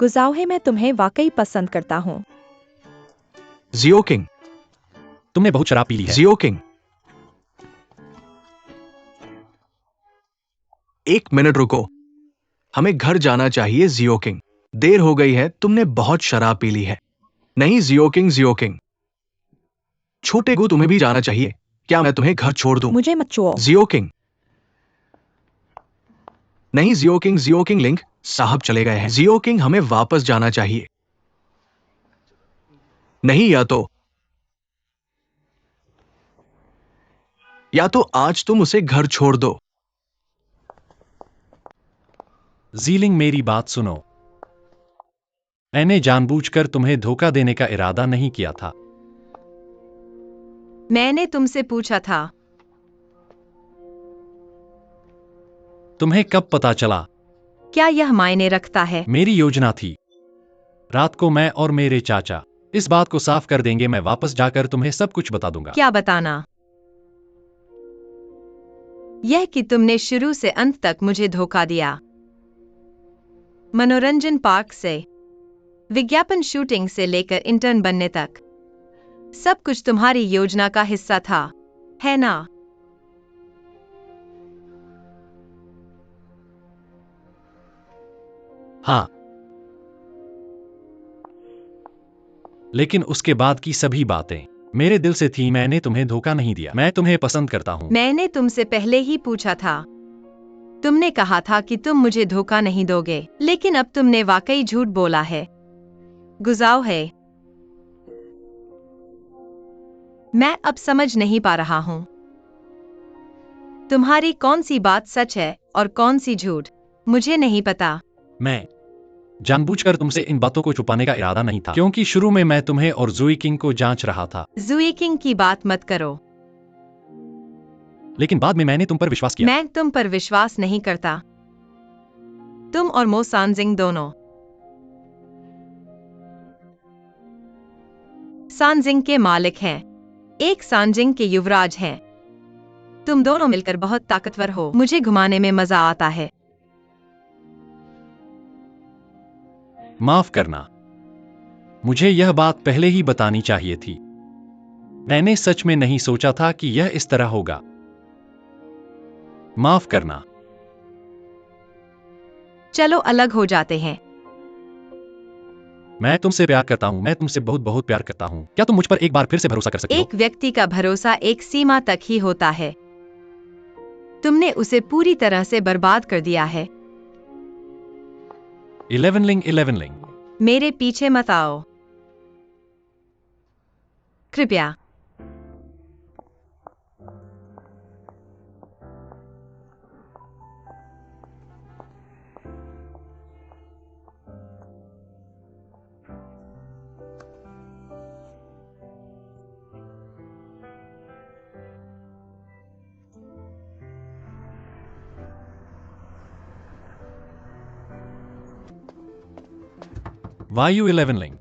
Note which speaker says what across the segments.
Speaker 1: गुजाओ है, मैं तुम्हें वाकई पसंद करता हूँ।
Speaker 2: जियो किंग।
Speaker 3: तुमने बहुत शराब पी ली है।
Speaker 2: जियो किंग। 1 मिनट रुको, हमें घर जाना चाहिए जियो किंग। देर हो गई है, तुमने बहुत शराब पी ली है। नहीं जियो किंग, जियो किंग। छोटे गु, तुम्हें भी जाना चाहिए। क्या मैं तुम्हें घर छोड़ दूं?
Speaker 1: मुझे मत छुओ।
Speaker 2: जियो किंग। नहीं जियो किंग, जियो किंग। लिंक साहब चले गए हैं। जियो किंग, हमें वापस जाना चाहिए। नहीं, या तो आज तुम उसे घर छोड़ दो।
Speaker 3: जीलिंग, मेरी बात सुनो। मैंने जानबूझकर तुम्हें धोखा देने का इरादा नहीं किया था।
Speaker 4: मैंने तुमसे पूछा था।
Speaker 3: तुम्हें कब पता चला?
Speaker 4: क्या यह मायने रखता है?
Speaker 3: मेरी योजना थी। रात को मैं और मेरे चाचा इस बात को साफ कर देंगे। मैं वापस जाकर तुम्हें सब कुछ बता दूंगा।
Speaker 4: क्या बताना? यह कि तुमने शुरू से अंत तक मुझे धोखा दिया। मनोरंजन पार्क से विज्ञापन शूटिंग से लेकर इंटर्न बनने तक सब कुछ तुम्हारी योजना का हिस्सा था, है ना?
Speaker 3: हाँ, लेकिन उसके बाद की सभी बातें मेरे दिल से थी। मैंने तुम्हें धोखा नहीं दिया। मैं तुम्हें पसंद करता हूँ।
Speaker 4: मैंने तुमसे पहले ही पूछा था। तुमने कहा था कि तुम मुझे धोखा नहीं दोगे, लेकिन अब तुमने वाकई झूठ बोला है। गुजाओ है। मैं अब समझ नहीं पा रहा हूँ तुम्हारी कौन सी बात सच है और कौन सी झूठ। मुझे नहीं पता।
Speaker 3: मैं जानबूझकर तुमसे इन बातों को छुपाने का इरादा नहीं था, क्योंकि शुरू में मैं तुम्हें और ज़ुई किंग को जांच रहा था।
Speaker 4: ज़ुई किंग की बात मत करो।
Speaker 3: लेकिन बाद में मैंने तुम पर विश्वास किया।
Speaker 4: मैं तुम पर विश्वास नहीं करता। तुम और मो सांजिंग दोनों सांजिंग के मालिक हैं। एक सांजिंग के युवराज हैं। तुम दोनों मिलकर बहुत ताकतवर हो। मुझे घुमाने में मजा आता है।
Speaker 3: माफ करना, मुझे यह बात पहले ही बतानी चाहिए थी। मैंने सच में नहीं सोचा था कि यह इस तरह होगा। माफ करना।
Speaker 4: चलो अलग हो जाते हैं।
Speaker 3: मैं तुमसे प्यार करता हूं। मैं तुमसे बहुत बहुत प्यार करता हूं। क्या तुम मुझ पर एक बार फिर से भरोसा कर सकती हो?
Speaker 4: एक व्यक्ति का भरोसा एक सीमा तक ही होता है। तुमने उसे पूरी तरह से बर्बाद कर दिया है।
Speaker 3: 11 लिंग, 11 लिंग।
Speaker 4: मेरे पीछे मत आओ, कृपया।
Speaker 3: वायु 11 लिंग।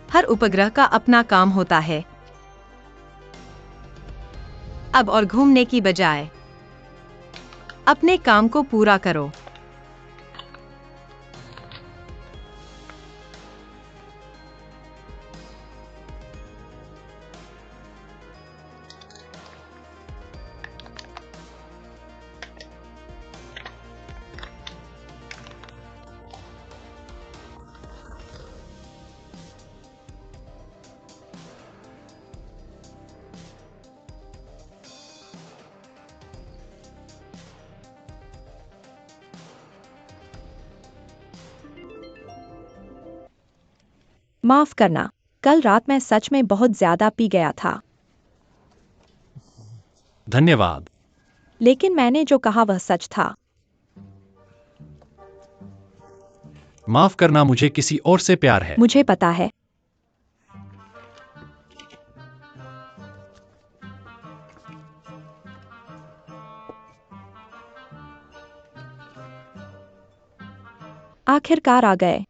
Speaker 4: हर उपग्रह का अपना काम होता है। अब और घूमने की बजाय अपने काम को पूरा करो।
Speaker 1: माफ करना, कल रात मैं सच में बहुत ज्यादा पी गया था।
Speaker 3: धन्यवाद।
Speaker 1: लेकिन मैंने जो कहा वह सच था।
Speaker 3: माफ करना, मुझे किसी और से प्यार है।
Speaker 1: मुझे पता है। आखिरकार आ गए।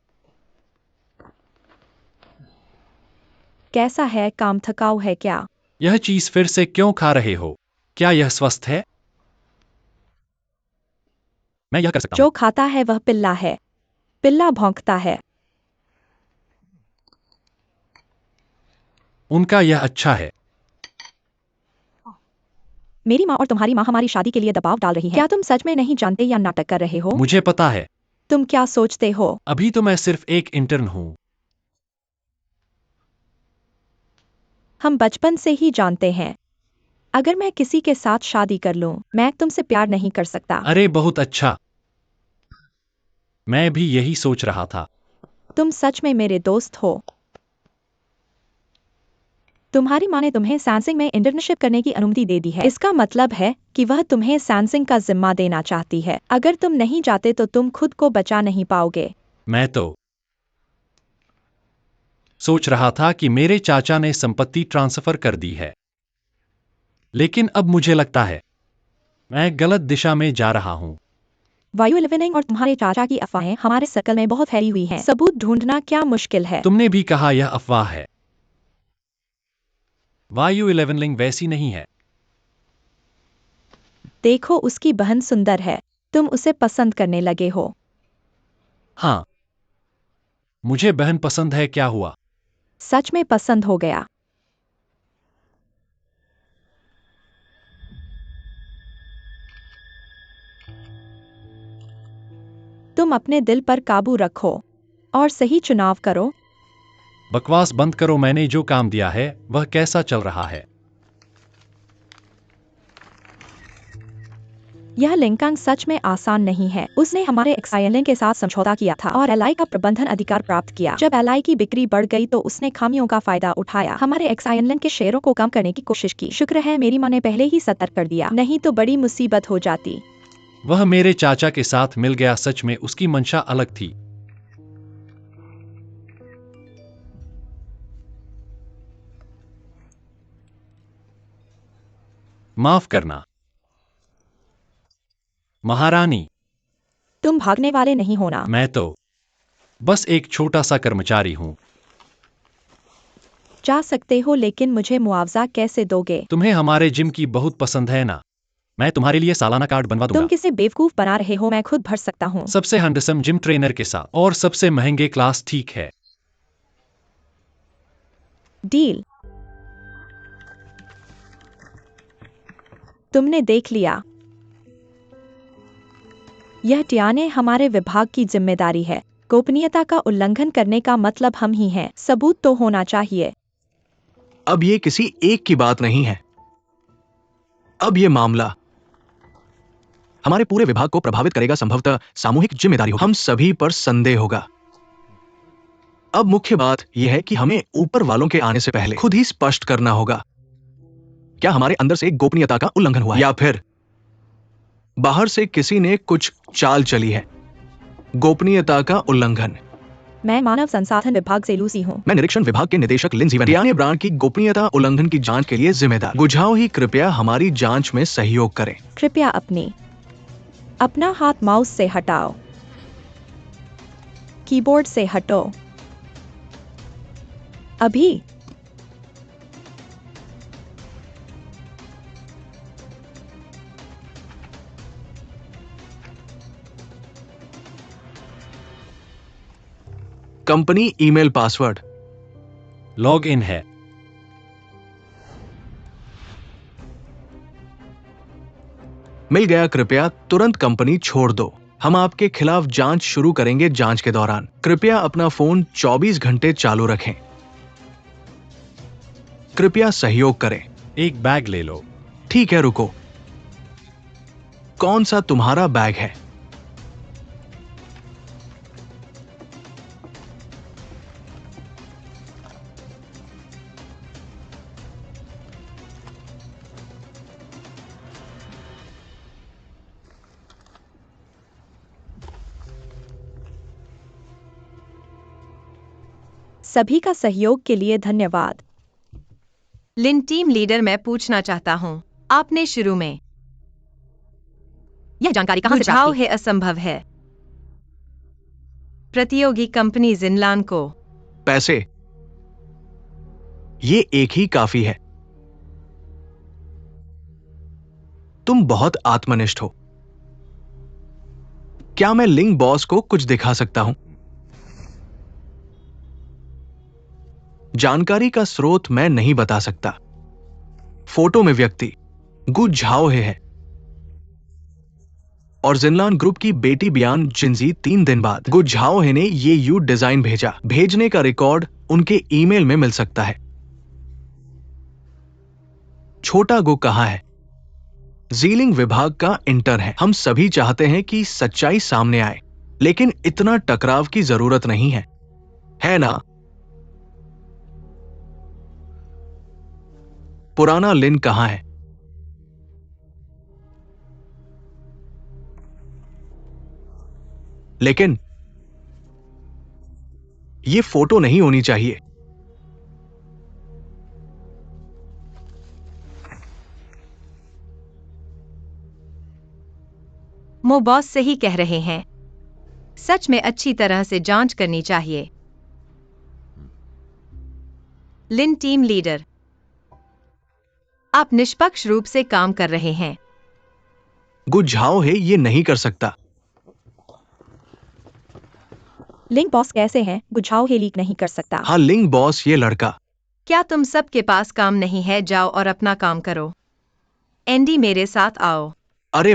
Speaker 1: कैसा है, काम थकाऊ है क्या?
Speaker 3: यह चीज फिर से क्यों खा रहे हो? क्या यह स्वस्थ है? मैं यह कर सकता हूं।
Speaker 1: जो खाता है वह पिल्ला है। पिल्ला भौंकता है।
Speaker 3: उनका यह अच्छा है।
Speaker 1: मेरी माँ और तुम्हारी माँ हमारी शादी के लिए दबाव डाल रही है। क्या तुम सच में नहीं जानते या नाटक कर रहे हो?
Speaker 3: मुझे पता है।
Speaker 1: तुम क्या सोचते हो?
Speaker 3: अभी तो मैं सिर्फ एक इंटर्न हूं।
Speaker 1: हम बचपन से ही जानते हैं। अगर मैं किसी के साथ शादी कर लूं, मैं तुमसे प्यार नहीं कर सकता।
Speaker 3: अरे बहुत अच्छा। मैं भी यही सोच रहा था।
Speaker 1: तुम सच में मेरे दोस्त हो। तुम्हारी माँ ने तुम्हें सैमसंग में इंटर्नशिप करने की अनुमति दे दी है। इसका मतलब है कि वह तुम्हें सैमसंग का जिम्मा देना चाहती है। अगर तुम नहीं जाते तो तुम खुद को बचा नहीं पाओगे।
Speaker 3: मैं तो सोच रहा था कि मेरे चाचा ने संपत्ति ट्रांसफर कर दी है, लेकिन अब मुझे लगता है मैं गलत दिशा में जा रहा हूं।
Speaker 1: वायु इलेवनिंग और तुम्हारे चाचा की अफवाहें हमारे सर्कल में बहुत फैली हुई हैं। सबूत ढूंढना क्या मुश्किल है?
Speaker 3: तुमने भी कहा यह अफवाह है। वायु इलेवनलिंग वैसी नहीं है।
Speaker 1: देखो, उसकी बहन सुंदर है। तुम उसे पसंद करने लगे हो।
Speaker 3: हाँ, मुझे बहन पसंद है। क्या हुआ?
Speaker 1: सच में पसंद हो गया। तुम अपने दिल पर काबू रखो और सही चुनाव करो।
Speaker 3: बकवास बंद करो। मैंने जो काम दिया है वह कैसा चल रहा है?
Speaker 1: यह लिंकांग सच में आसान नहीं है। उसने हमारे एक्साइलिन के साथ समझौता किया था और एलआई का प्रबंधन अधिकार प्राप्त किया। जब एलआई की बिक्री बढ़ गई तो उसने खामियों का फायदा उठाया, हमारे एक्साइलिन के शेयरों को कम करने की कोशिश की। शुक्र है मेरी माँ ने पहले ही सतर्क कर दिया, नहीं तो बड़ी मुसीबत हो जाती।
Speaker 3: वह मेरे चाचा के साथ मिल गया। सच में उसकी मंशा अलग थी। माफ करना महारानी।
Speaker 1: तुम भागने वाले नहीं होना।
Speaker 3: मैं तो बस एक छोटा सा कर्मचारी हूं।
Speaker 1: जा सकते हो, लेकिन मुझे मुआवजा कैसे दोगे?
Speaker 3: तुम्हें हमारे जिम की बहुत पसंद है ना? मैं तुम्हारे लिए सालाना कार्ड बनवा दूंगा।
Speaker 1: तुम किसे बेवकूफ बना रहे हो? मैं खुद भर सकता हूँ।
Speaker 3: सबसे हैंडसम जिम ट्रेनर के साथ और सबसे महंगे क्लास। ठीक है,
Speaker 1: डील। तुमने देख लिया। यह टियाने हमारे विभाग की जिम्मेदारी है। गोपनीयता का उल्लंघन करने का मतलब हम ही हैं। सबूत तो होना चाहिए।
Speaker 2: अब ये किसी एक की बात नहीं है। अब ये मामला हमारे पूरे विभाग को प्रभावित करेगा। संभवतः सामूहिक जिम्मेदारी होगी। हम सभी पर संदेह होगा। अब मुख्य बात यह है कि हमें ऊपर वालों के आने से पहले खुद ही स्पष्ट करना होगा, क्या हमारे अंदर से गोपनीयता का उल्लंघन हुआ है या फिर बाहर से किसी ने कुछ चाल चली है। गोपनीयता का उल्लंघन।
Speaker 1: मैं मानव संसाधन विभाग से लूसी हूँ।
Speaker 2: मैं निरीक्षण विभाग के निदेशक लिंजी टियाने ब्रांड की गोपनीयता उल्लंघन की जांच के लिए जिम्मेदार। बुझाओ ही, कृपया हमारी जांच में सहयोग करें।
Speaker 1: कृपया अपना हाथ माउस से हटाओ। कीबोर्ड से हटो अभी।
Speaker 2: Company email password.
Speaker 3: Log in है।
Speaker 2: मिल गया। कृपया तुरंत कंपनी छोड़ दो। हम आपके खिलाफ जांच शुरू करेंगे। जांच के दौरान कृपया अपना फोन 24 घंटे चालू रखें। कृपया सहयोग करें।
Speaker 3: एक बैग ले लो।
Speaker 2: ठीक है, रुको। कौन सा तुम्हारा बैग है?
Speaker 1: सभी का सहयोग के लिए धन्यवाद।
Speaker 4: लिन टीम लीडर, मैं पूछना चाहता हूँ, आपने शुरू में
Speaker 1: यह जानकारी कहाँ से प्राप्त
Speaker 4: बुझाओ
Speaker 1: की?
Speaker 4: है असंभव है। प्रतियोगी कंपनी जिनलान को
Speaker 2: पैसे, ये एक ही काफी है। तुम बहुत आत्मनिष्ठ हो। क्या मैं लिंग बॉस को कुछ दिखा सकता हूं? जानकारी का स्रोत मैं नहीं बता सकता। फोटो में व्यक्ति गु झाओहे है और जिनलान ग्रुप की बेटी बियान जिंजी 3 दिन बाद गु झाओहे ने ये यू डिजाइन भेजा। भेजने का रिकॉर्ड उनके ईमेल में मिल सकता है। छोटा गो कहां है? जीलिंग विभाग का इंटर है। हम सभी चाहते हैं कि सच्चाई सामने आए, लेकिन इतना टकराव की जरूरत नहीं है ना? पुराना लिन कहां है? लेकिन ये फोटो नहीं होनी चाहिए।
Speaker 4: मो बॉस सही कह रहे हैं। सच में अच्छी तरह से जांच करनी चाहिए। लिन टीम लीडर, आप निष्पक्ष रूप से काम कर रहे हैं।
Speaker 2: गु झाओहे ये नहीं कर सकता।
Speaker 1: लिंग बॉस कैसे हैं? गुझाओ हे लीक नहीं कर सकता।
Speaker 2: हाँ, लिंग बॉस ये लड़का।
Speaker 4: क्या तुम सब के पास काम नहीं है? जाओ और अपना काम करो। एंडी, मेरे साथ आओ।
Speaker 2: अरे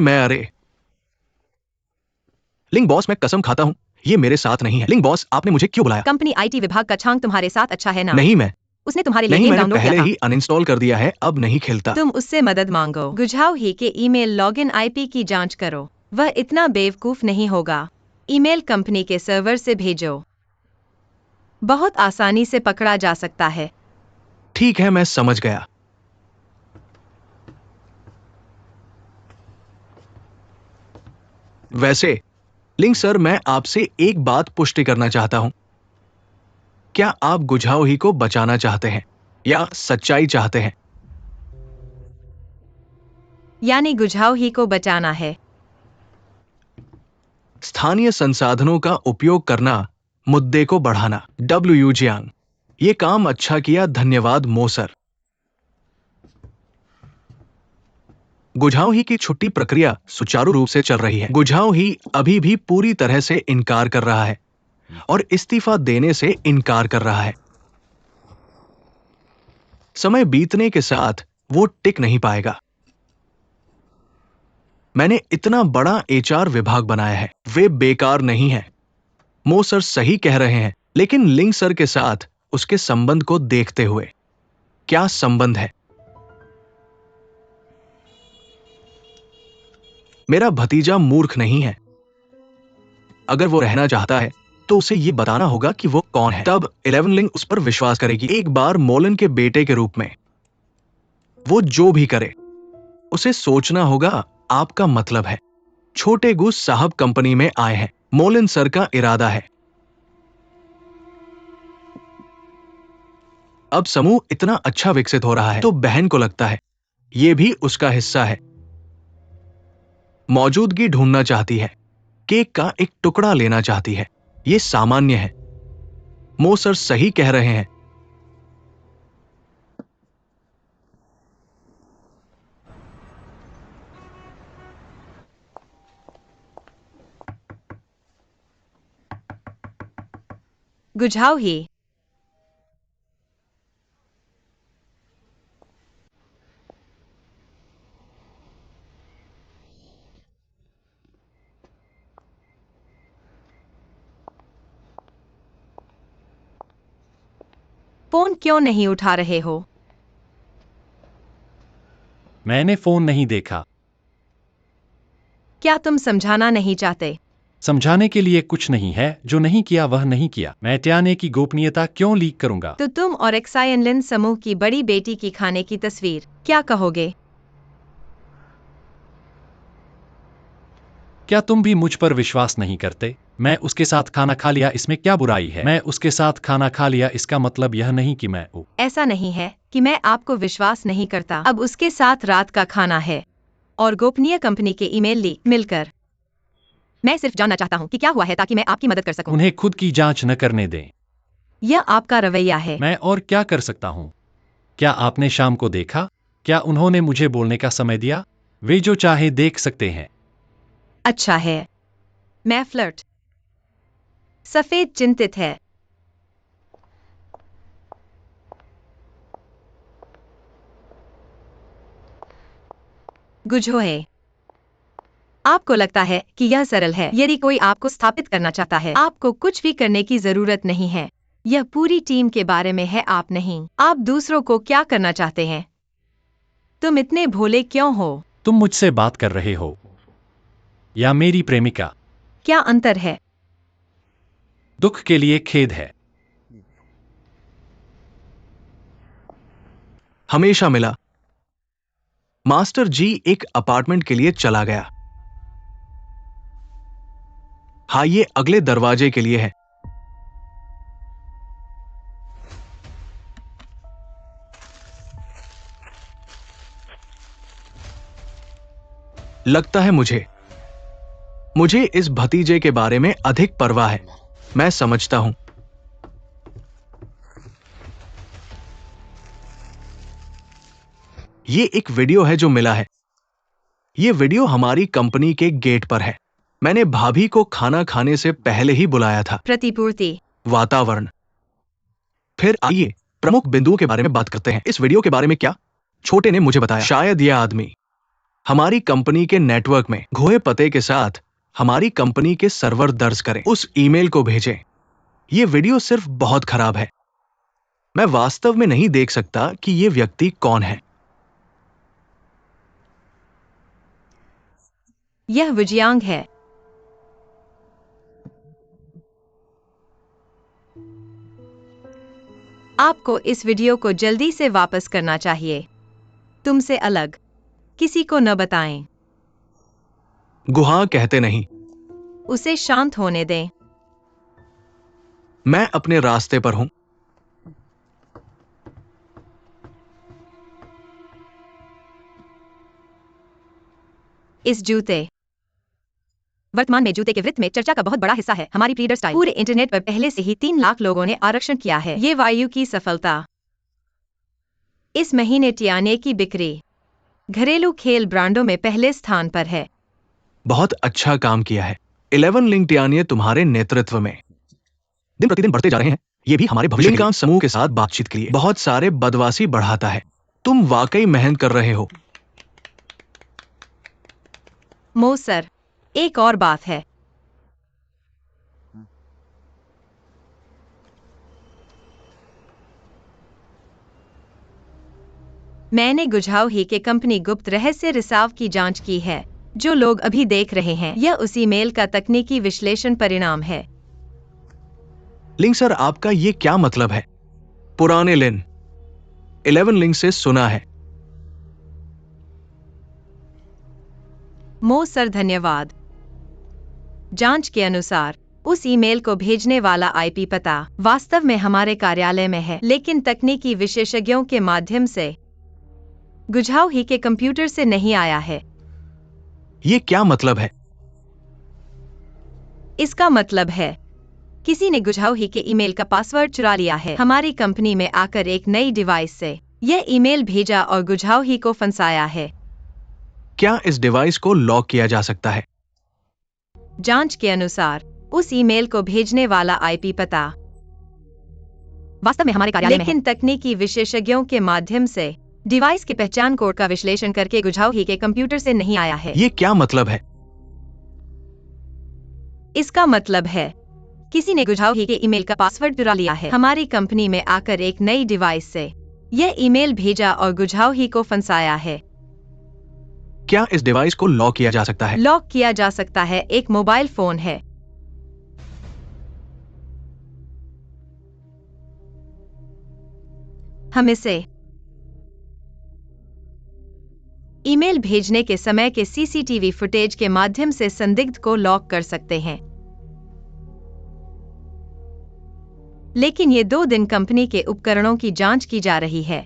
Speaker 2: लिंग बॉस, मैं कसम खाता हूं ये मेरे साथ नहीं है। लिंग बॉस, आपने मुझे क्यों बुलाया?
Speaker 4: कंपनी आईटी विभाग का छांग तुम्हारे साथ अच्छा है ना?
Speaker 2: नहीं, मैं
Speaker 4: उसने तुम्हारे लिए
Speaker 2: नहीं,
Speaker 4: गेम
Speaker 2: मैंने
Speaker 4: डाउनलोड किया
Speaker 2: पहले
Speaker 4: था।
Speaker 2: ही अनइंस्टॉल कर दिया है, अब नहीं खेलता।
Speaker 4: तुम उससे मदद मांगो। गुझाओ ही के ईमेल लॉगिन आईपी की जांच करो। वह इतना बेवकूफ नहीं होगा। ईमेल कंपनी के सर्वर से भेजो। बहुत आसानी से पकड़ा जा सकता है।
Speaker 2: ठीक है, मैं समझ गया। वैसे लिंग सर, मैं आपसे एक बात पुष्टि करना चाहता हूं। क्या आप गुझाओ ही को बचाना चाहते हैं या सच्चाई चाहते हैं?
Speaker 4: यानी गुझाओ ही को बचाना है।
Speaker 2: स्थानीय संसाधनों का उपयोग करना, मुद्दे को बढ़ाना। डब्ल्यू जियांग, ये काम अच्छा किया, धन्यवाद मो सर। गुझाओ ही की छुट्टी प्रक्रिया सुचारू रूप से चल रही है। गुझाओ ही अभी भी पूरी तरह से इनकार कर रहा है और इस्तीफा देने से इनकार कर रहा है। समय बीतने के साथ वो टिक नहीं पाएगा। मैंने इतना बड़ा एचआर विभाग बनाया है, वे बेकार नहीं है। मो सर सही कह रहे हैं, लेकिन लिंग सर के साथ उसके संबंध को देखते हुए। क्या संबंध है? मेरा भतीजा मूर्ख नहीं है। अगर वो रहना चाहता है तो उसे ये बताना होगा कि वो कौन है, तब 11 लिंग उस पर विश्वास करेगी। एक बार मोलन के बेटे के रूप में वो जो भी करे, उसे सोचना होगा आपका मतलब है। छोटे गुस साहब कंपनी में आए हैं, मोलन सर का इरादा है। अब समूह इतना अच्छा विकसित हो रहा है तो बहन को लगता है यह भी उसका हिस्सा है। मौजूदगी ढूंढना चाहती है, केक का एक टुकड़ा लेना चाहती है। यह सामान्य है। मो सर सही कह रहे हैं।
Speaker 4: गुझाओ ही, फोन क्यों नहीं उठा रहे हो?
Speaker 3: मैंने फोन नहीं देखा।
Speaker 4: क्या तुम समझाना नहीं चाहते?
Speaker 3: समझाने के लिए कुछ नहीं है। जो नहीं किया वह नहीं किया। मैं ट्याने की गोपनीयता क्यों लीक करूंगा?
Speaker 4: तो तुम और एक्सायनलिन समूह की बड़ी बेटी की खाने की तस्वीर क्या कहोगे?
Speaker 3: क्या तुम भी मुझ पर विश्वास नहीं करते? मैं उसके साथ खाना खा लिया, इसमें क्या बुराई है? मैं उसके साथ खाना खा लिया, इसका मतलब यह नहीं कि मैं
Speaker 4: ऐसा नहीं है कि मैं आपको विश्वास नहीं करता। अब उसके साथ रात का खाना है और गोपनीय कंपनी के ईमेल लीक मिलकर। मैं सिर्फ जानना चाहता हूँ कि क्या हुआ है ताकि मैं आपकी मदद कर सकूं।
Speaker 3: उन्हें खुद की जांच न करने दें।
Speaker 4: यह आपका रवैया है।
Speaker 3: मैं और क्या कर सकता हूँ? क्या आपने शाम को देखा? क्या उन्होंने मुझे बोलने का समय दिया? वे जो चाहे देख सकते हैं।
Speaker 4: अच्छा है। मैं फ्लर्ट। सफेद चिंतित है। गुझोए। आपको लगता है कि यह सरल है। यदि कोई आपको स्थापित करना चाहता है, आपको कुछ भी करने की जरूरत नहीं है। यह पूरी टीम के बारे में है, आप नहीं। आप दूसरों को क्या करना चाहते हैं? तुम इतने भोले क्यों हो?
Speaker 3: तुम मुझसे बात कर रहे हो या मेरी प्रेमिका?
Speaker 4: क्या अंतर है?
Speaker 3: दुख के लिए खेद है।
Speaker 2: हमेशा मिला। मास्टर जी एक अपार्टमेंट के लिए चला गया। हाँ, ये अगले दरवाजे के लिए है। लगता है मुझे इस भतीजे के बारे में अधिक परवाह है। मैं समझता हूं। ये एक वीडियो है जो मिला है। ये वीडियो हमारी कंपनी के गेट पर है। मैंने भाभी को खाना खाने से पहले ही बुलाया था।
Speaker 4: प्रतिपूर्ति।
Speaker 2: वातावरण। फिर आइए प्रमुख बिंदुओं के बारे में बात करते हैं। इस वीडियो के बारे में क्या? छोटे ने मुझे बताया। शायद यह आदमी हमारी कंपनी के नेटवर्क में घोए पते के साथ हमारी कंपनी के सर्वर दर्ज करें, उस ईमेल को भेजें। यह वीडियो सिर्फ बहुत खराब है। मैं वास्तव में नहीं देख सकता कि यह व्यक्ति कौन है।
Speaker 4: यह विजियांग है। आपको इस वीडियो को जल्दी से वापस करना चाहिए। तुमसे अलग किसी को न बताएं।
Speaker 2: गुहा कहते नहीं।
Speaker 4: उसे शांत होने दें।
Speaker 2: मैं अपने रास्ते पर हूं।
Speaker 4: इस जूते। वर्तमान में जूते के वृत्त में चर्चा का बहुत बड़ा हिस्सा है हमारी प्रीडर स्टाइल। पूरे इंटरनेट पर पहले से ही 3 लाख लोगों ने आरक्षण किया है। ये वायु की सफलता। इस महीने टियाने की बिक्री घरेलू खेल ब्रांडों में पहले स्थान पर है।
Speaker 2: बहुत अच्छा काम किया है। 11 लिंक्डइनिए तुम्हारे नेतृत्व में दिन प्रतिदिन बढ़ते जा रहे हैं। ये भी हमारे भविष्य के समूह के साथ बातचीत के लिए बहुत सारे बदवासी बढ़ाता है। तुम वाकई मेहनत कर रहे हो।
Speaker 4: मो सर, एक और बात है। मैंने गुझाव ही के कंपनी गुप्त रहस्य रिसाव की जांच की है। जो लोग अभी देख रहे हैं, यह उसी मेल का तकनीकी विश्लेषण परिणाम है।
Speaker 2: लिंक सर, आपका ये क्या मतलब है? पुराने लिन 11 लिंक से सुना है।
Speaker 4: मो सर, धन्यवाद। जांच के अनुसार उस ईमेल को भेजने वाला आईपी पता वास्तव में हमारे कार्यालय में है, लेकिन तकनीकी विशेषज्ञों के माध्यम से गुझाव ही के कंप्यूटर से नहीं आया है।
Speaker 2: ये क्या मतलब है?
Speaker 4: इसका मतलब है किसी ने गुझाव ही के ईमेल का पासवर्ड चुरा लिया है, हमारी कंपनी में आकर एक नई डिवाइस से यह ईमेल भेजा और गुझाव ही को फंसाया है।
Speaker 2: क्या इस डिवाइस को लॉक किया जा सकता है?
Speaker 4: जांच के अनुसार उस ईमेल को भेजने वाला आईपी पता वास्तव में हमारे कार्यालय में है, लेकिन तकनीकी विशेषज्ञों के माध्यम से डिवाइस के पहचान कोड का विश्लेषण करके गुझाव ही के कंप्यूटर से नहीं आया है।
Speaker 2: ये क्या मतलब है?
Speaker 4: इसका मतलब है किसी ने गुझाव ही के ईमेल का पासवर्ड चुरा लिया है, हमारी कंपनी में आकर एक नई डिवाइस से यह ईमेल भेजा और गुझाव ही को फंसाया है।
Speaker 2: क्या इस डिवाइस को लॉक किया जा सकता है?
Speaker 4: लॉक किया जा सकता है। एक मोबाइल फोन है। हम इसे ईमेल भेजने के समय के सीसीटीवी फुटेज के माध्यम से संदिग्ध को लॉक कर सकते हैं। लेकिन ये 2 दिन कंपनी के उपकरणों की जांच की जा रही है।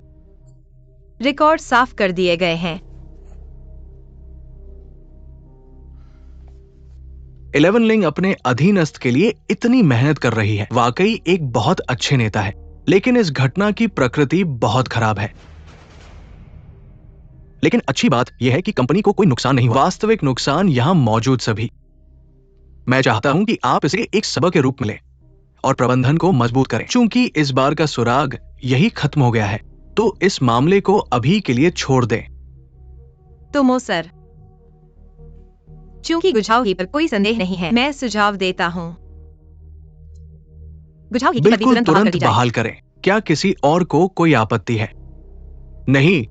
Speaker 4: रिकॉर्ड साफ कर दिए गए हैं।
Speaker 2: 11 लिंग अपने अधीनस्थ के लिए इतनी मेहनत कर रही है, वाकई एक बहुत अच्छे नेता है। लेकिन इस घटना की प्रकृति बहुत खराब है। लेकिन अच्छी बात यह है कि कंपनी को कोई नुकसान नहीं हुआ। वास्तविक नुकसान यहां मौजूद सभी। मैं चाहता हूं कि आप इसे एक सबक के रूप में लें और प्रबंधन को मजबूत करें। चूंकि इस बार का सुराग यही खत्म हो गया है, तो इस मामले को अभी के लिए छोड़ दें।
Speaker 4: तो मोसर, चूंकि गुझाव ही पर कोई संदेह नहीं है, मैं सुझाव देता हूं गुझाव ही की पदवी
Speaker 2: बिल्कुल
Speaker 4: तुरंत बहाल कर
Speaker 2: तुरंत
Speaker 4: दी जाए।
Speaker 2: बहाल करें। क्या किसी और को कोई आपत्ति है? नहीं।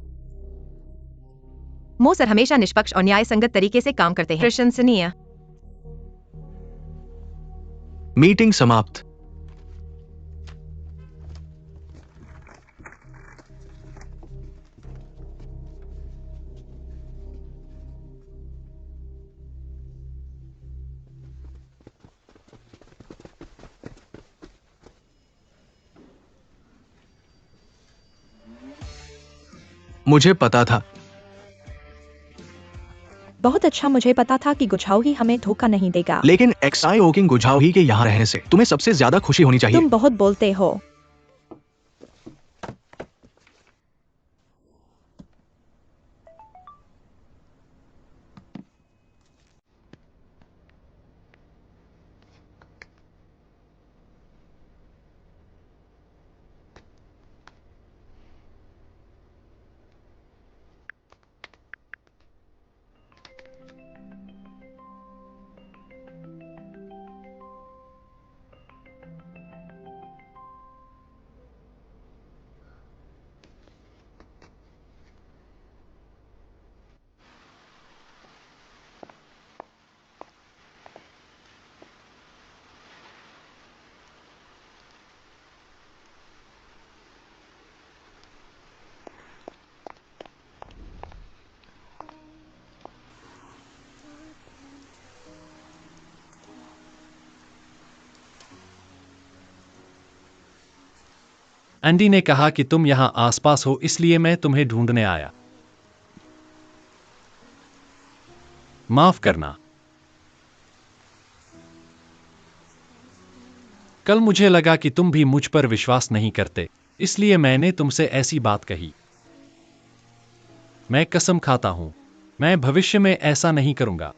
Speaker 4: मोसर हमेशा निष्पक्ष और न्याय संगत तरीके से काम करते हैं। प्रशंसनीय।
Speaker 2: मीटिंग समाप्त। मुझे पता था।
Speaker 1: बहुत अच्छा, मुझे पता था कि गुझाव ही हमें धोखा नहीं देगा।
Speaker 2: लेकिन एक्साईओ किंग गुझाव ही के यहाँ रहने से तुम्हें सबसे ज्यादा खुशी होनी चाहिए।
Speaker 1: तुम बहुत बोलते हो।
Speaker 3: एंडी ने कहा कि तुम यहां आसपास हो, इसलिए मैं तुम्हें ढूंढने आया। माफ करना। कल मुझे लगा कि तुम भी मुझ पर विश्वास नहीं करते, इसलिए मैंने तुमसे ऐसी बात कही। मैं कसम खाता हूं, मैं भविष्य में ऐसा नहीं करूंगा।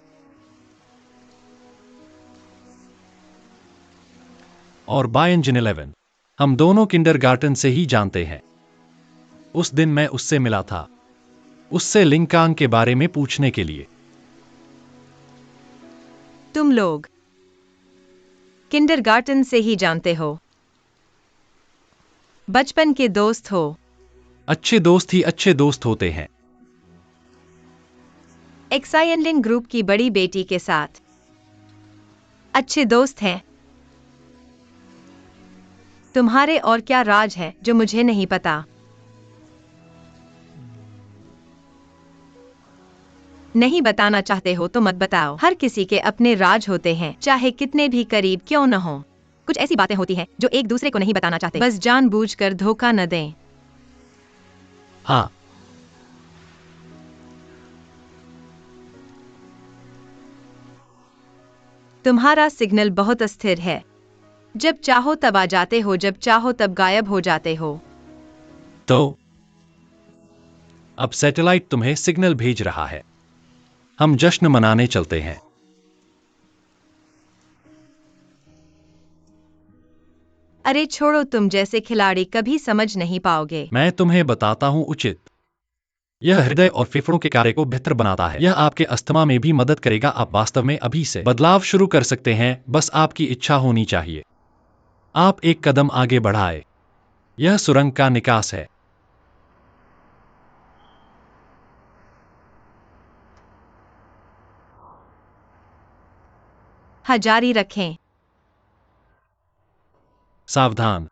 Speaker 3: और बाय इंजन 11, हम दोनों किंडरगार्टन से ही जानते हैं। उस दिन मैं उससे मिला था, उससे लिंकांग के बारे में पूछने के लिए।
Speaker 4: तुम लोग किंडरगार्टन से ही जानते हो, बचपन के दोस्त हो।
Speaker 3: अच्छे दोस्त ही अच्छे दोस्त होते हैं।
Speaker 4: एक्साइनलिंग ग्रुप की बड़ी बेटी के साथ अच्छे दोस्त हैं। तुम्हारे और क्या राज है जो मुझे नहीं पता? नहीं बताना चाहते हो तो मत बताओ। हर किसी के अपने राज होते हैं, चाहे कितने भी करीब क्यों न हो। कुछ ऐसी बातें होती हैं जो एक दूसरे को नहीं बताना चाहते, बस जानबूझकर धोखा न दें।
Speaker 3: हाँ,
Speaker 4: तुम्हारा सिग्नल बहुत अस्थिर है। जब चाहो तब आ जाते हो, जब चाहो तब गायब हो जाते हो।
Speaker 3: तो अब सैटेलाइट तुम्हें सिग्नल भेज रहा है। हम जश्न मनाने चलते हैं।
Speaker 4: अरे छोड़ो, तुम जैसे खिलाड़ी कभी समझ नहीं पाओगे।
Speaker 3: मैं तुम्हें बताता हूं उचित। यह हृदय और फेफड़ों के कार्य को बेहतर बनाता है। यह आपके अस्थमा में भी मदद करेगा। आप वास्तव में अभी से बदलाव शुरू कर सकते हैं, बस आपकी इच्छा होनी चाहिए। आप एक कदम आगे बढ़ाए। यह सुरंग का निकास है।
Speaker 4: हाँ, जारी रखें।
Speaker 3: सावधान।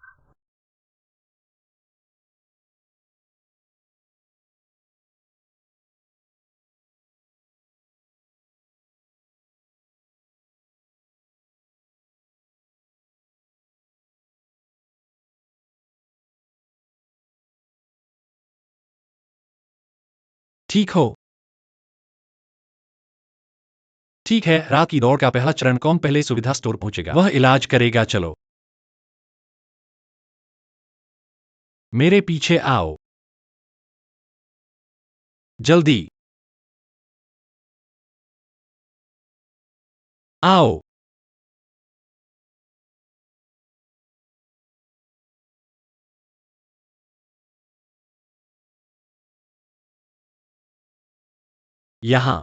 Speaker 3: ठीक हो? ठीक है, रात की दौड़ का पहला चरण कौन पहले सुविधा स्टोर पहुंचेगा वह इलाज करेगा। चलो मेरे पीछे आओ, जल्दी आओ। यहां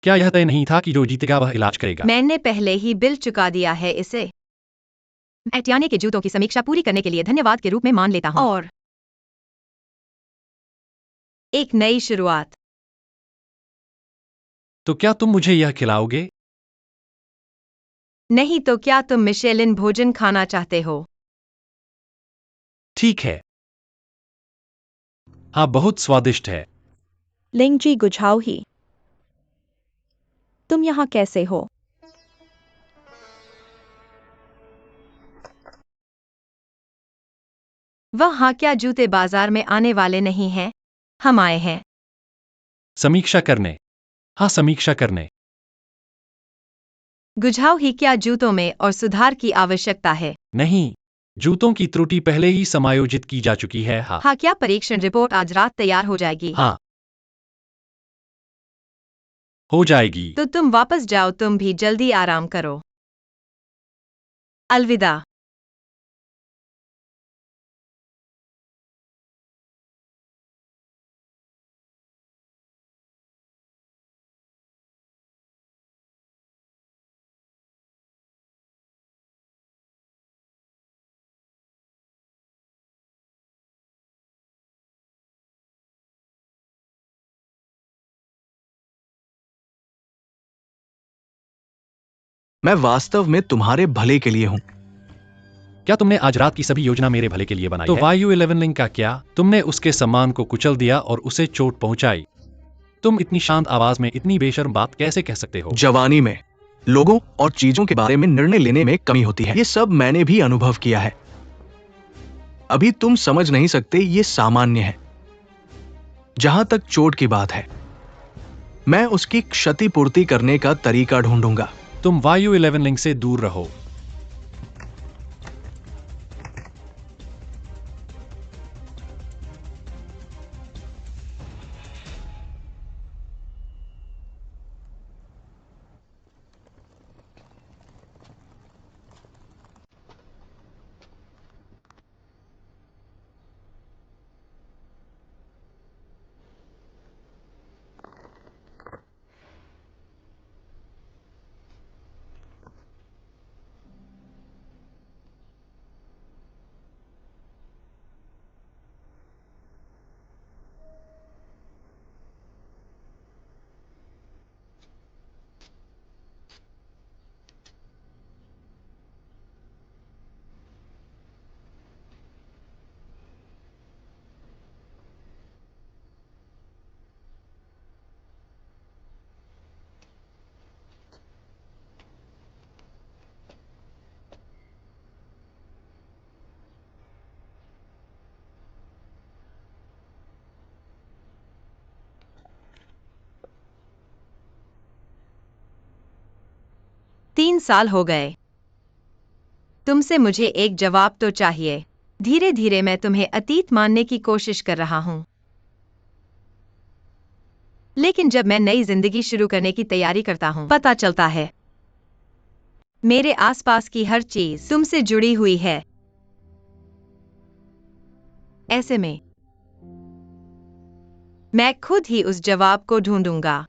Speaker 3: क्या यह तय नहीं था कि जो जीतेगा वह इलाज करेगा?
Speaker 4: मैंने पहले ही बिल चुका दिया है इसे। एटियाने के जूतों की समीक्षा पूरी करने के लिए धन्यवाद के रूप में मान लेता हूँ। और एक नई शुरुआत।
Speaker 3: तो क्या तुम मुझे यह खिलाओगे?
Speaker 4: नहीं तो क्या तुम मिशेलिन भोजन खाना चाहते हो?
Speaker 3: ठीक है। हाँ, बहुत स्वादिष्ट है।
Speaker 1: लिंगजी गुझाओ ही, तुम यहाँ कैसे हो?
Speaker 4: वह हाँ, क्या जूते बाजार में आने वाले नहीं हैं? हम आए हैं।
Speaker 3: समीक्षा करने। हाँ, समीक्षा करने।
Speaker 4: गुझाओ ही, क्या जूतों में और सुधार की आवश्यकता है?
Speaker 3: नहीं, जूतों की त्रुटि पहले ही समायोजित की जा चुकी है। हाँ
Speaker 4: हाँ, क्या परीक्षण रिपोर्ट आज रात तैयार हो जाएगी?
Speaker 3: हाँ, हो जाएगी।
Speaker 4: तो तुम वापस जाओ, तुम भी जल्दी आराम करो। अलविदा।
Speaker 2: मैं वास्तव में तुम्हारे भले के लिए हूं।
Speaker 3: क्या तुमने आज रात की सभी योजना मेरे भले के लिए बनाई तो है? वायु 11 लिंक का क्या? तुमने उसके सम्मान को कुचल दिया और उसे चोट पहुंचाई। तुम इतनी शांत आवाज में इतनी बेशर्म बात कैसे कह सकते हो?
Speaker 2: जवानी में लोगों और चीजों के बारे में निर्णय लेने में कमी होती है। ये सब मैंने भी अनुभव किया है। अभी तुम समझ नहीं सकते, ये सामान्य है। जहां तक चोट की बात है, मैं उसकी क्षतिपूर्ति करने का तरीका ढूंढूंगा।
Speaker 3: तुम वायु 11 लिंक से दूर रहो।
Speaker 4: तीन साल हो गए। तुमसे मुझे एक जवाब तो चाहिए। धीरे धीरे मैं तुम्हें अतीत मानने की कोशिश कर रहा हूं, लेकिन जब मैं नई जिंदगी शुरू करने की तैयारी करता हूं, पता चलता है मेरे आसपास की हर चीज तुमसे जुड़ी हुई है। ऐसे में मैं खुद ही उस जवाब को ढूंढूंगा।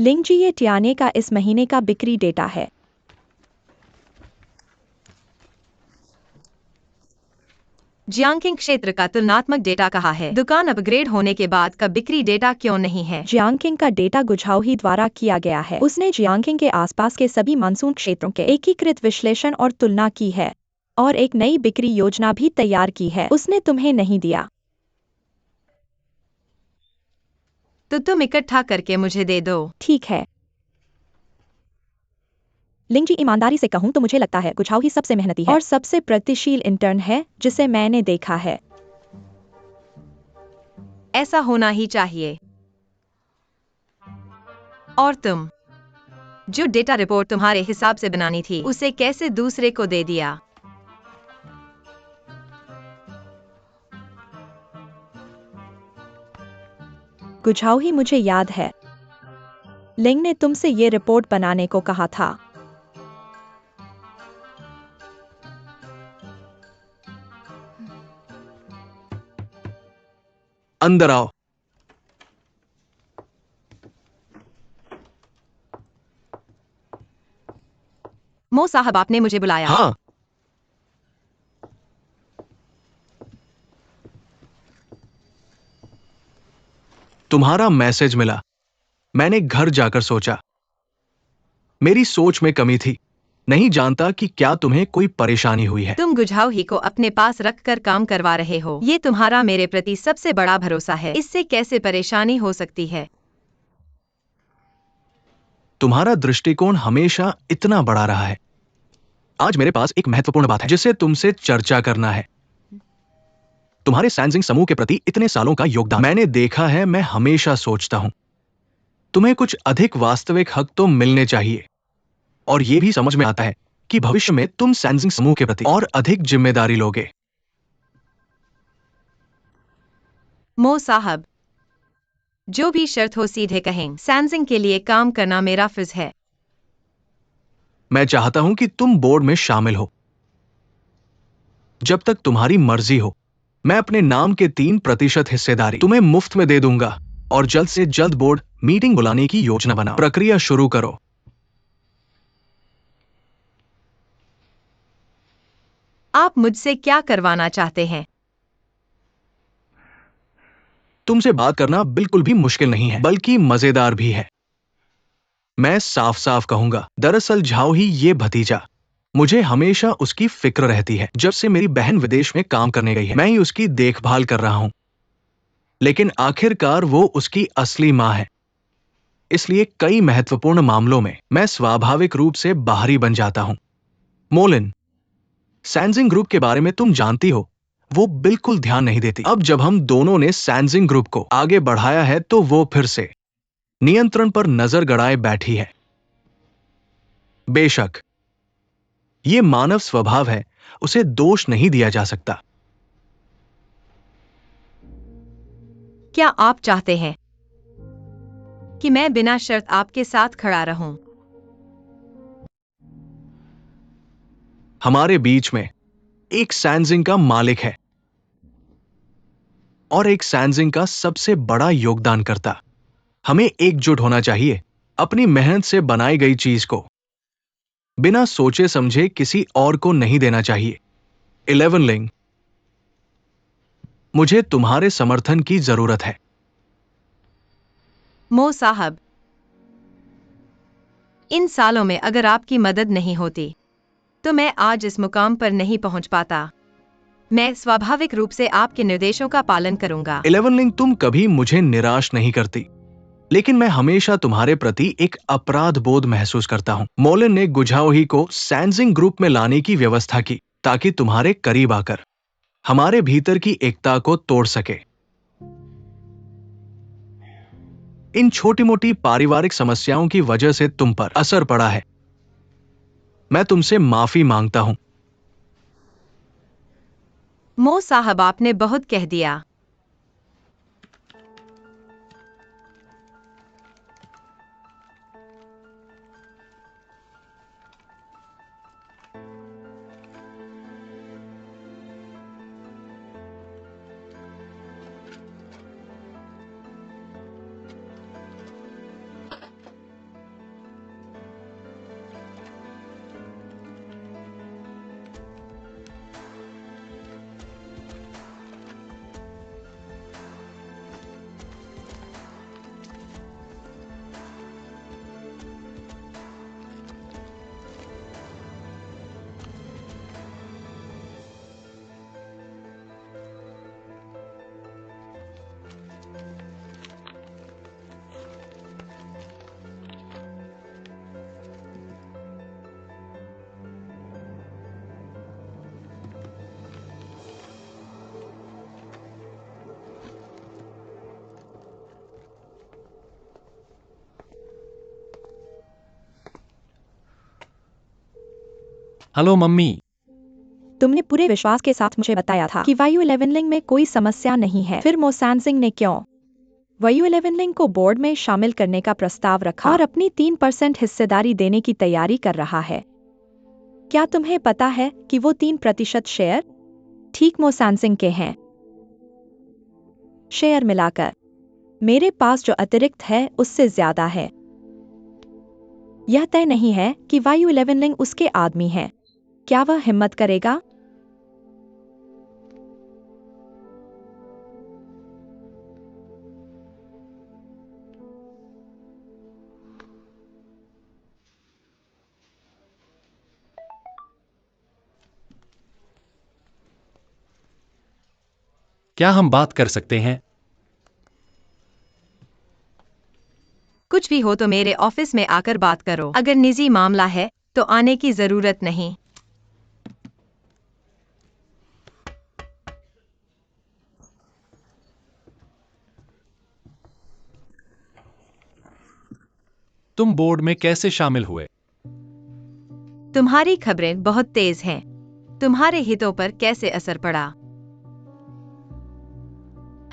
Speaker 1: लिंग जी, ये टियाने का इस महीने का बिक्री डेटा है।
Speaker 4: जियांकिंग क्षेत्र का तुलनात्मक डेटा कहाँ है? दुकान अपग्रेड होने के बाद का बिक्री डेटा क्यों नहीं है?
Speaker 1: जियांकिंग का डेटा गुझाओही द्वारा किया गया है। उसने जियांकिंग के आसपास के सभी मानसून क्षेत्रों के एकीकृत विश्लेषण और तुलना की है और एक नई बिक्री योजना भी तैयार की है। उसने तुम्हें नहीं दिया।
Speaker 4: तो तुम इकट्ठा करके मुझे दे दो।
Speaker 1: ठीक है। लिंग जी, ईमानदारी से कहूँ तो मुझे लगता है गुझाओही सबसे मेहनती है और सबसे प्रगतिशील इंटर्न है जिसे मैंने देखा है।
Speaker 4: ऐसा होना ही चाहिए। और तुम, जो डेटा रिपोर्ट तुम्हारे हिसाब से बनानी थी, उसे कैसे दूसरे को दे दिया?
Speaker 1: गुझाओही, मुझे याद है। लिंग ने तुमसे ये रिपोर्ट बनाने को कहा था।
Speaker 2: अंदर आओ।
Speaker 4: मो साहब, आपने मुझे बुलाया?
Speaker 2: हाँ, तुम्हारा मैसेज मिला। मैंने घर जाकर सोचा, मेरी सोच में कमी थी। नहीं जानता कि क्या तुम्हें कोई परेशानी हुई है।
Speaker 4: तुम गुझाओही को अपने पास रखकर काम करवा रहे हो। ये तुम्हारा मेरे प्रति सबसे बड़ा भरोसा है। इससे कैसे परेशानी हो सकती है?
Speaker 2: तुम्हारा दृष्टिकोण हमेशा इतना बड़ा रहा है। आज मेरे पास एक महत्वपूर्ण बात है जिसे तुमसे चर्चा करना है। तुम्हारे सैनजिंग समूह के प्रति इतने सालों का योगदान मैंने देखा है। मैं हमेशा सोचता हूं, तुम्हें कुछ अधिक वास्तविक हक तो मिलने चाहिए। और यह भी समझ में आता है कि भविष्य में तुम सैनजिंग समूह के प्रति और अधिक जिम्मेदारी लोगे।
Speaker 4: मो साहब, जो भी शर्त हो सीधे कहें। सैनजिंग के लिए काम करना मेरा फर्ज है।
Speaker 2: मैं चाहता हूं कि तुम बोर्ड में शामिल हो। जब तक तुम्हारी मर्जी हो, मैं अपने नाम के 3% हिस्सेदारी तुम्हें मुफ्त में दे दूंगा। और जल्द से जल्द बोर्ड मीटिंग बुलाने की योजना बनाओ। प्रक्रिया शुरू करो।
Speaker 4: आप मुझसे क्या करवाना चाहते हैं?
Speaker 2: तुमसे बात करना बिल्कुल भी मुश्किल नहीं है, बल्कि मजेदार भी है। मैं साफ साफ कहूंगा, दरअसल झाओ ही ये भतीजा, मुझे हमेशा उसकी फिक्र रहती है। जब से मेरी बहन विदेश में काम करने गई है, मैं ही उसकी देखभाल कर रहा हूं। लेकिन आखिरकार वो उसकी असली मां है। इसलिए कई महत्वपूर्ण मामलों में मैं स्वाभाविक रूप से बाहरी बन जाता हूं। मोलिन, सैनजिंग ग्रुप के बारे में तुम जानती हो, वो बिल्कुल ध्यान नहीं देती। अब जब हम दोनों ने सैनजिंग ग्रुप को आगे बढ़ाया है तो वो फिर से नियंत्रण पर नजर गड़ाए बैठी है। बेशक ये मानव स्वभाव है, उसे दोष नहीं दिया जा सकता।
Speaker 4: क्या आप चाहते हैं कि मैं बिना शर्त आपके साथ खड़ा रहूं?
Speaker 2: हमारे बीच में एक सैनजिंग का मालिक है और एक सैनजिंग का सबसे बड़ा योगदानकर्ता। हमें एकजुट होना चाहिए, अपनी मेहनत से बनाई गई चीज को बिना सोचे समझे किसी और को नहीं देना चाहिए। 11 लिंग, मुझे तुम्हारे समर्थन की जरूरत है।
Speaker 4: मो साहब, इन सालों में अगर आपकी मदद नहीं होती तो मैं आज इस मुकाम पर नहीं पहुंच पाता। मैं स्वाभाविक रूप से आपके निर्देशों का पालन करूंगा।
Speaker 2: 11 लिंग, तुम कभी मुझे निराश नहीं करती, लेकिन मैं हमेशा तुम्हारे प्रति एक अपराध बोध महसूस करता हूं। मोलिन ने गुझाओही को सैनजिंग ग्रुप में लाने की व्यवस्था की ताकि तुम्हारे करीब आकर हमारे भीतर की एकता को तोड़ सके। इन छोटी मोटी पारिवारिक समस्याओं की वजह से तुम पर असर पड़ा है। मैं तुमसे माफी मांगता हूं।
Speaker 4: मो साहब, आपने बहुत कह दिया।
Speaker 3: Hello mummy.
Speaker 1: तुमने पूरे विश्वास के साथ मुझे बताया था कि वायु 11 लिंक में कोई समस्या नहीं है, फिर मोसानसिंह ने क्यों वायु 11 लिंक को बोर्ड में शामिल करने का प्रस्ताव रखा और अपनी 3% हिस्सेदारी देने की तैयारी कर रहा है? क्या तुम्हें पता है कि वो 3% शेयर ठीक मोसानसिंह के हैं? शेयर मिलाकर मेरे पास जो अतिरिक्त है उससे ज्यादा है। यह तय नहीं है कि वायु 11 लिंक उसके आदमी हैं। क्या वह हिम्मत करेगा?
Speaker 3: क्या हम बात कर सकते हैं?
Speaker 4: कुछ भी हो तो मेरे ऑफिस में आकर बात करो। अगर निजी मामला है तो आने की जरूरत नहीं।
Speaker 3: तुम बोर्ड में कैसे शामिल हुए?
Speaker 4: तुम्हारी खबरें बहुत तेज हैं। तुम्हारे हितों पर कैसे असर पड़ा?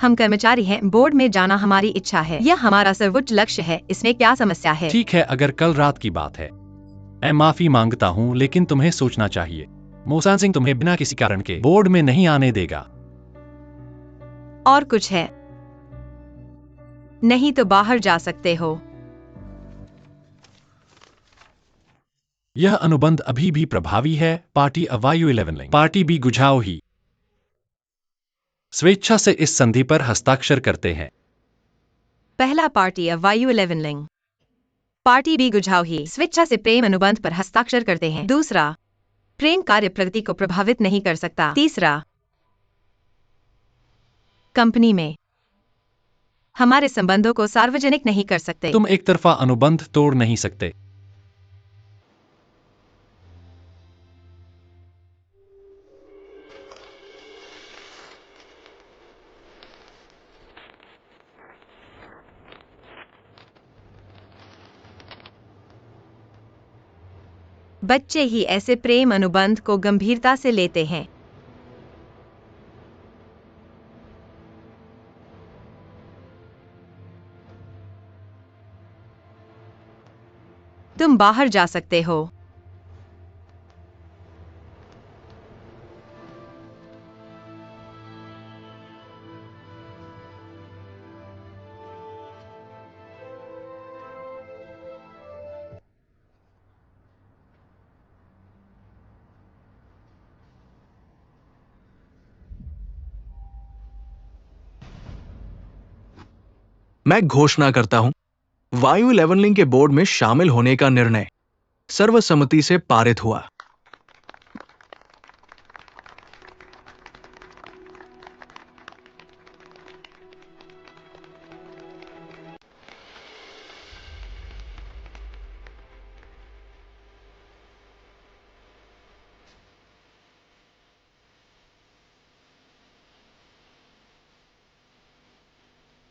Speaker 4: हम कर्मचारी हैं, बोर्ड में जाना हमारी इच्छा है। यह हमारा सर्वोच्च लक्ष्य है। इसमें क्या समस्या है?
Speaker 3: ठीक है, अगर कल रात की बात है। मैं माफी मांगता हूँ, लेकिन तुम्हें सोचना चाहिए। मोसानसिंह तुम्हें बिना किसी कारण के बोर्ड में नहीं आने देगा।
Speaker 4: और कुछ है? नहीं तो बाहर जा सकते हो।
Speaker 3: यह अनुबंध अभी भी प्रभावी है। पार्टी वायु 11 लिंक, पार्टी भी गुझाओ ही स्वेच्छा से इस संधि पर हस्ताक्षर करते हैं।
Speaker 4: पहला पार्टी वायु 11 लिंक, पार्टी भी गुझाओ ही स्वेच्छा से प्रेम अनुबंध पर हस्ताक्षर करते हैं। दूसरा, प्रेम कार्य प्रगति को प्रभावित नहीं कर सकता। तीसरा, कंपनी में हमारे संबंधों को सार्वजनिक नहीं कर सकते।
Speaker 3: तुम एक तरफा अनुबंध तोड़ नहीं सकते।
Speaker 4: बच्चे ही ऐसे प्रेम अनुबंध को गंभीरता से लेते हैं। तुम बाहर जा सकते हो।
Speaker 2: मैं घोषणा करता हूं, वायु 11 लिंक के बोर्ड में शामिल होने का निर्णय सर्वसम्मति से पारित हुआ।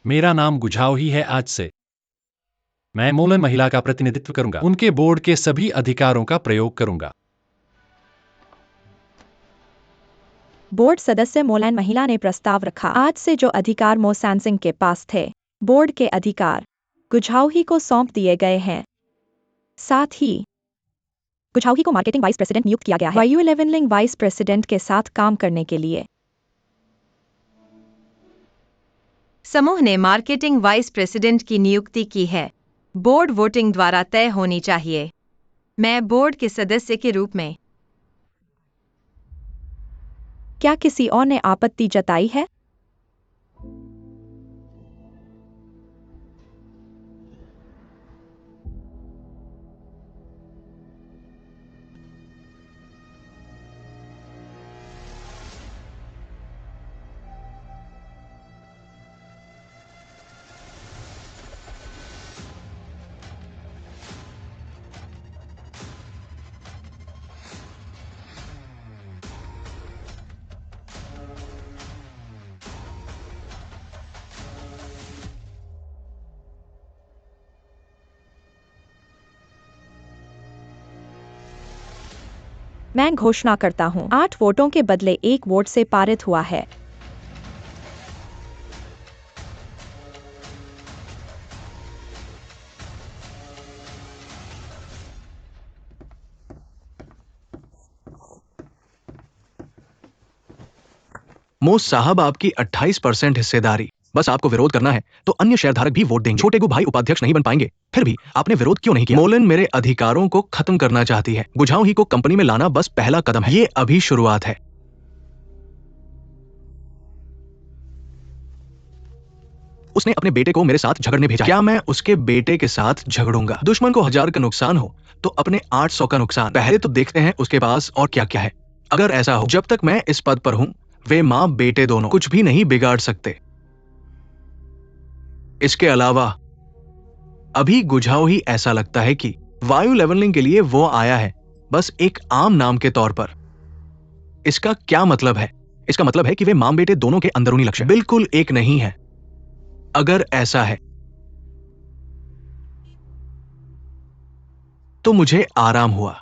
Speaker 3: मेरा नाम गुझाओ ही है। आज से मैं मोलन महिला का प्रतिनिधित्व करूंगा। उनके बोर्ड के सभी अधिकारों का प्रयोग करूंगा।
Speaker 1: बोर्ड सदस्य मोलैन महिला ने प्रस्ताव रखा। आज से जो अधिकार मोसानसिंह के पास थे, बोर्ड के अधिकार गुझाओही को सौंप दिए गए हैं। साथ ही गुझाओही को मार्केटिंग वाइस प्रेसिडेंट नियुक्त किया गया है, वायु 11 लिंक वाइस प्रेसिडेंट के साथ काम करने के लिए।
Speaker 4: समूह ने मार्केटिंग वाइस प्रेसिडेंट की नियुक्ति की है। बोर्ड वोटिंग द्वारा तय होनी चाहिए। मैं बोर्ड के सदस्य के रूप में।
Speaker 1: क्या किसी और ने आपत्ति जताई है? मैं घोषणा करता हूँ 8 वोटों के बदले 1 वोट से पारित हुआ है।
Speaker 2: मोस साहब, आपकी 28% हिस्सेदारी। बस आपको विरोध करना है तो अन्य शेयरधारक भी वोट देंगे। छोटे गु भाई उपाध्यक्ष नहीं बन पाएंगे, फिर भी आपने विरोध क्यों नहीं किया? मोलन मेरे अधिकारों को खत्म करना चाहती है। गुझाओ ही को कंपनी में लाना बस पहला कदम है। ये अभी शुरुआत है। उसने अपने बेटे को मेरे साथ झगड़ने भेजा। क्या मैं उसके बेटे के साथ झगड़ूंगा? दुश्मन को 1000 का नुकसान हो तो अपने 800 का नुकसान। पहले तो देखते हैं उसके पास और क्या क्या है। अगर ऐसा हो, जब तक मैं इस पद पर हूं, वे मां बेटे दोनों कुछ भी नहीं बिगाड़ सकते। इसके अलावा अभी गुझाओ ही ऐसा लगता है कि वायु लेवलिंग के लिए वो आया है, बस एक आम नाम के तौर पर। इसका क्या मतलब है? इसका मतलब है कि वे मां बेटे दोनों के अंदरूनी लक्ष्य बिल्कुल एक नहीं है। अगर ऐसा है तो मुझे आराम हुआ।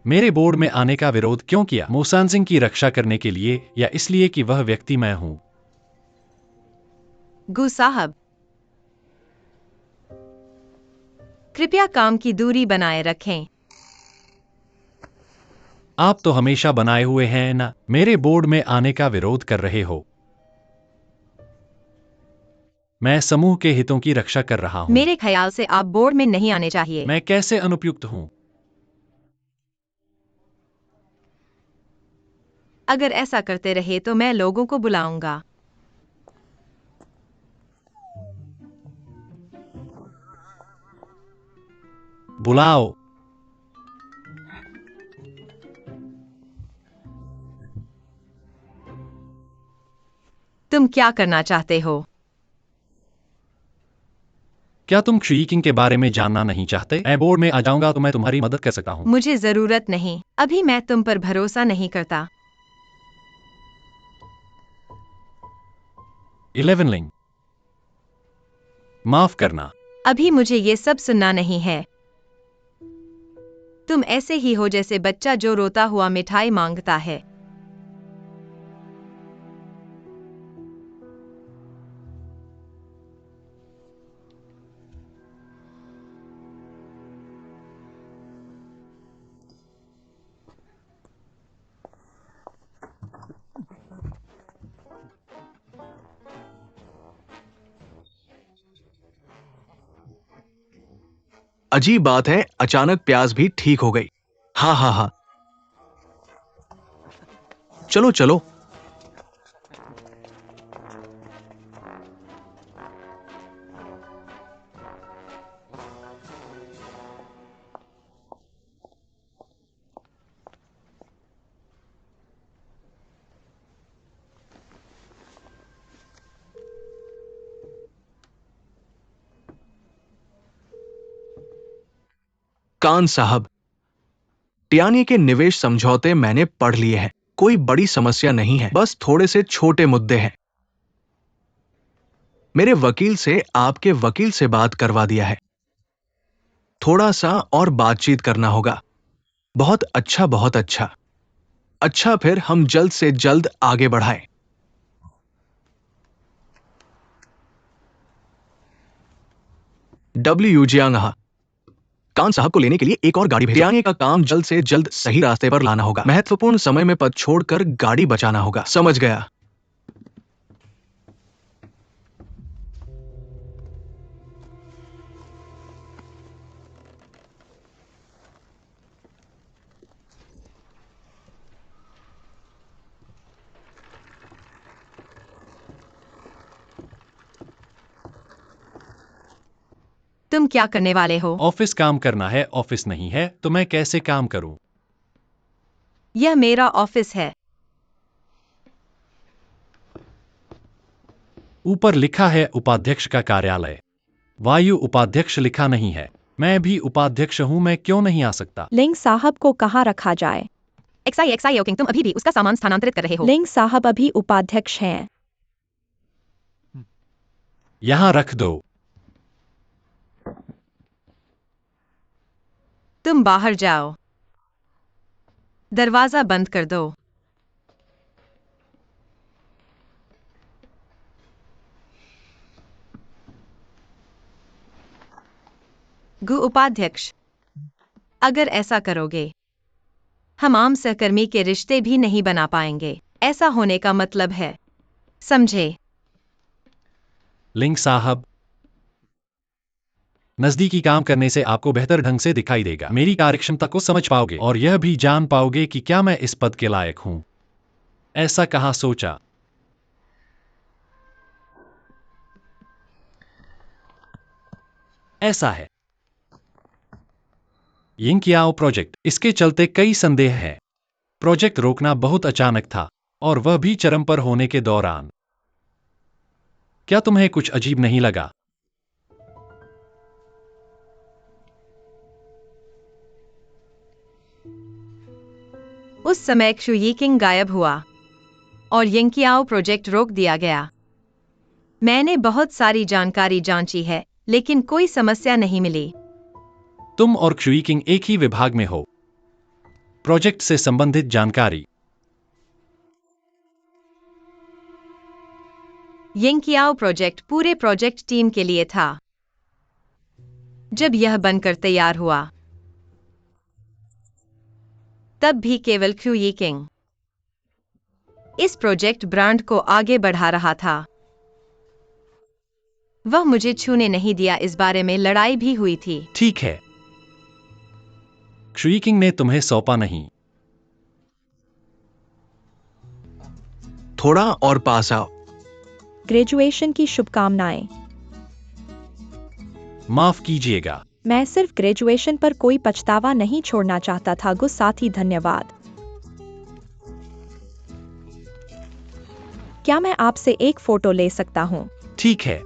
Speaker 3: मेरे बोर्ड में आने का विरोध क्यों किया? मोसान सिंह की रक्षा करने के लिए या इसलिए कि वह व्यक्ति मैं हूं?
Speaker 4: गु साहब, कृपया काम की दूरी बनाए रखें।
Speaker 3: आप तो हमेशा बनाए हुए हैं ना। मेरे बोर्ड में आने का विरोध कर रहे हो। मैं समूह के हितों की रक्षा कर रहा हूं।
Speaker 4: मेरे ख्याल से आप बोर्ड में नहीं आने चाहिए।
Speaker 3: मैं कैसे अनुपयुक्त हूं?
Speaker 4: अगर ऐसा करते रहे तो मैं लोगों को बुलाऊंगा।
Speaker 3: बुलाओ।
Speaker 4: तुम क्या करना चाहते हो?
Speaker 3: क्या तुम शीकिंग के बारे में जानना नहीं चाहते? मैं बोर्ड में आ जाऊंगा तो मैं तुम्हारी मदद कर सकता हूं।
Speaker 4: मुझे जरूरत नहीं। अभी मैं तुम पर भरोसा नहीं करता।
Speaker 3: 11 लिंग, माफ करना।
Speaker 4: अभी मुझे ये सब सुनना नहीं है। तुम ऐसे ही हो जैसे बच्चा जो रोता हुआ मिठाई मांगता है।
Speaker 2: अजीब बात है, अचानक प्याज भी ठीक हो गई। हाँ हाँ हाँ, चलो चलो। कान साहब, टियानी के निवेश समझौते मैंने पढ़ लिए हैं। कोई बड़ी समस्या नहीं है, बस थोड़े से छोटे मुद्दे हैं। मेरे वकील से आपके वकील से बात करवा दिया है। थोड़ा सा और बातचीत करना होगा। बहुत अच्छा, बहुत अच्छा। अच्छा, फिर हम जल्द से जल्द आगे बढ़ाएं। WU कान साहब को लेने के लिए एक और गाड़ी भेजें। टियानी का काम जल्द से जल्द सही रास्ते पर लाना होगा। महत्वपूर्ण समय में पद छोड़कर गाड़ी बचाना होगा। समझ गया।
Speaker 4: तुम क्या करने वाले हो?
Speaker 3: ऑफिस काम करना है, ऑफिस नहीं है तो मैं कैसे काम करूं?
Speaker 4: यह मेरा ऑफिस है।
Speaker 3: ऊपर लिखा है उपाध्यक्ष का कार्यालय। वायु उपाध्यक्ष लिखा नहीं है। मैं भी उपाध्यक्ष हूं, मैं क्यों नहीं आ सकता?
Speaker 1: लिंग साहब को कहाँ रखा जाए?
Speaker 4: XI ओकिंग, तुम अभी भी उसका सामान स्थानांतरित कर रहे हो।
Speaker 1: लिंग साहब अभी उपाध्यक्ष हैं।
Speaker 3: यहाँ रख दो।
Speaker 4: तुम बाहर जाओ। दरवाजा बंद कर दो। गु उपाध्यक्ष, अगर ऐसा करोगे हम आम सहकर्मी के रिश्ते भी नहीं बना पाएंगे। ऐसा होने का मतलब है, समझे?
Speaker 3: लिंग साहब, नजदीकी काम करने से आपको बेहतर ढंग से दिखाई देगा, मेरी कार्यक्षमता को समझ पाओगे और यह भी जान पाओगे कि क्या मैं इस पद के लायक हूं। ऐसा कहाँ सोचा? ऐसा है। यिंकियाओ प्रोजेक्ट, इसके चलते कई संदेह हैं। प्रोजेक्ट रोकना बहुत अचानक था, और वह भी चरम पर होने के दौरान। क्या तुम्हें कुछ अजीब नहीं लगा?
Speaker 4: उस समय क्षु यिकिंग गायब हुआ और यिंकियाओ प्रोजेक्ट रोक दिया गया। मैंने बहुत सारी जानकारी जांची है, लेकिन कोई समस्या नहीं मिली।
Speaker 3: तुम और क्षुईकिंग एक ही विभाग में हो। प्रोजेक्ट से संबंधित जानकारी।
Speaker 4: यिंकियाओ प्रोजेक्ट पूरे प्रोजेक्ट टीम के लिए था। जब यह बनकर तैयार हुआ, तब भी केवल क्षु यिकिंग इस प्रोजेक्ट ब्रांड को आगे बढ़ा रहा था। वह मुझे छूने नहीं दिया, इस बारे में लड़ाई भी हुई थी।
Speaker 3: ठीक है। क्षुईकिंग ने तुम्हें सौंपा नहीं।
Speaker 2: थोड़ा और पास आओ।
Speaker 1: ग्रेजुएशन की शुभकामनाएं।
Speaker 3: माफ कीजिएगा।
Speaker 1: मैं सिर्फ ग्रेजुएशन पर कोई पछतावा नहीं छोड़ना चाहता था। गु साथी, धन्यवाद। क्या मैं आपसे एक फोटो ले सकता हूँ?
Speaker 3: ठीक है।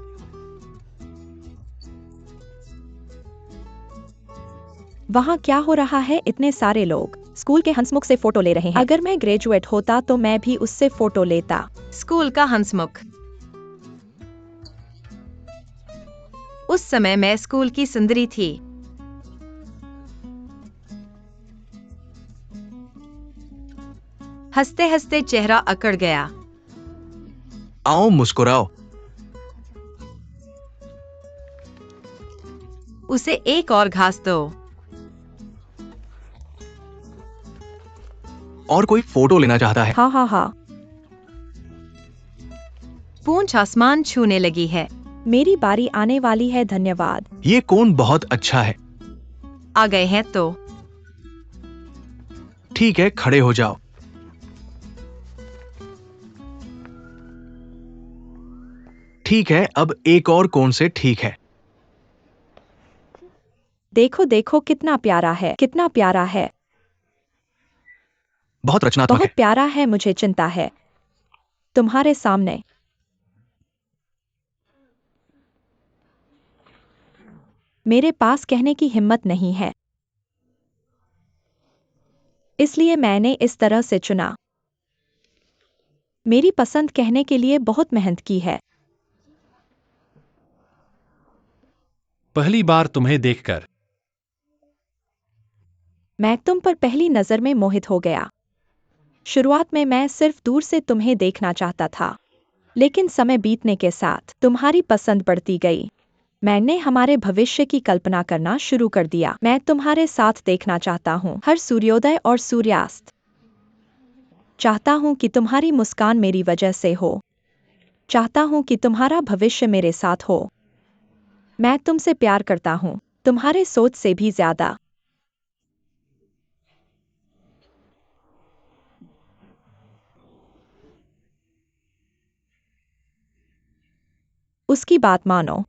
Speaker 1: वहाँ क्या हो रहा है? इतने सारे लोग स्कूल के हंसमुख से फोटो ले रहे हैं। अगर मैं ग्रेजुएट होता तो मैं भी उससे फोटो लेता।
Speaker 4: स्कूल का हंसमुख। उस समय मैं स्कूल की सुंदरी थी। हंसते हंसते चेहरा अकड़ गया।
Speaker 2: आओ, मुस्कुराओ।
Speaker 4: उसे एक और घास दो।
Speaker 2: और कोई फोटो लेना चाहता है?
Speaker 1: हाँ हाँ हाँ।
Speaker 4: पूंछ आसमान छूने लगी है।
Speaker 1: मेरी बारी आने वाली है, धन्यवाद।
Speaker 2: ये कोन बहुत अच्छा है।
Speaker 4: आ गए हैं तो।
Speaker 2: ठीक है, खड़े हो जाओ। ठीक है, अब एक और कोन से ठीक है।
Speaker 1: देखो देखो कितना प्यारा है, कितना प्यारा है।
Speaker 2: बहुत रचनात्मक
Speaker 1: बहुत
Speaker 2: है।
Speaker 1: प्यारा है, मुझे चिंता है। तुम्हारे सामने मेरे पास कहने की हिम्मत नहीं है, इसलिए मैंने इस तरह से चुना। मेरी पसंद कहने के लिए बहुत मेहनत की है।
Speaker 3: पहली बार तुम्हें देखकर
Speaker 1: मैं तुम पर पहली नजर में मोहित हो गया। शुरुआत में मैं सिर्फ दूर से तुम्हें देखना चाहता था, लेकिन समय बीतने के साथ तुम्हारी पसंद बढ़ती गई। मैंने हमारे भविष्य की कल्पना करना शुरू कर दिया। मैं तुम्हारे साथ देखना चाहता हूँ, हर सूर्योदय और सूर्यास्त। चाहता हूँ कि तुम्हारी मुस्कान मेरी वजह से हो। चाहता हूँ कि तुम्हारा भविष्य मेरे साथ हो। मैं तुमसे प्यार करता हूँ, तुम्हारे सोच से भी ज्यादा। उसकी बात मानो।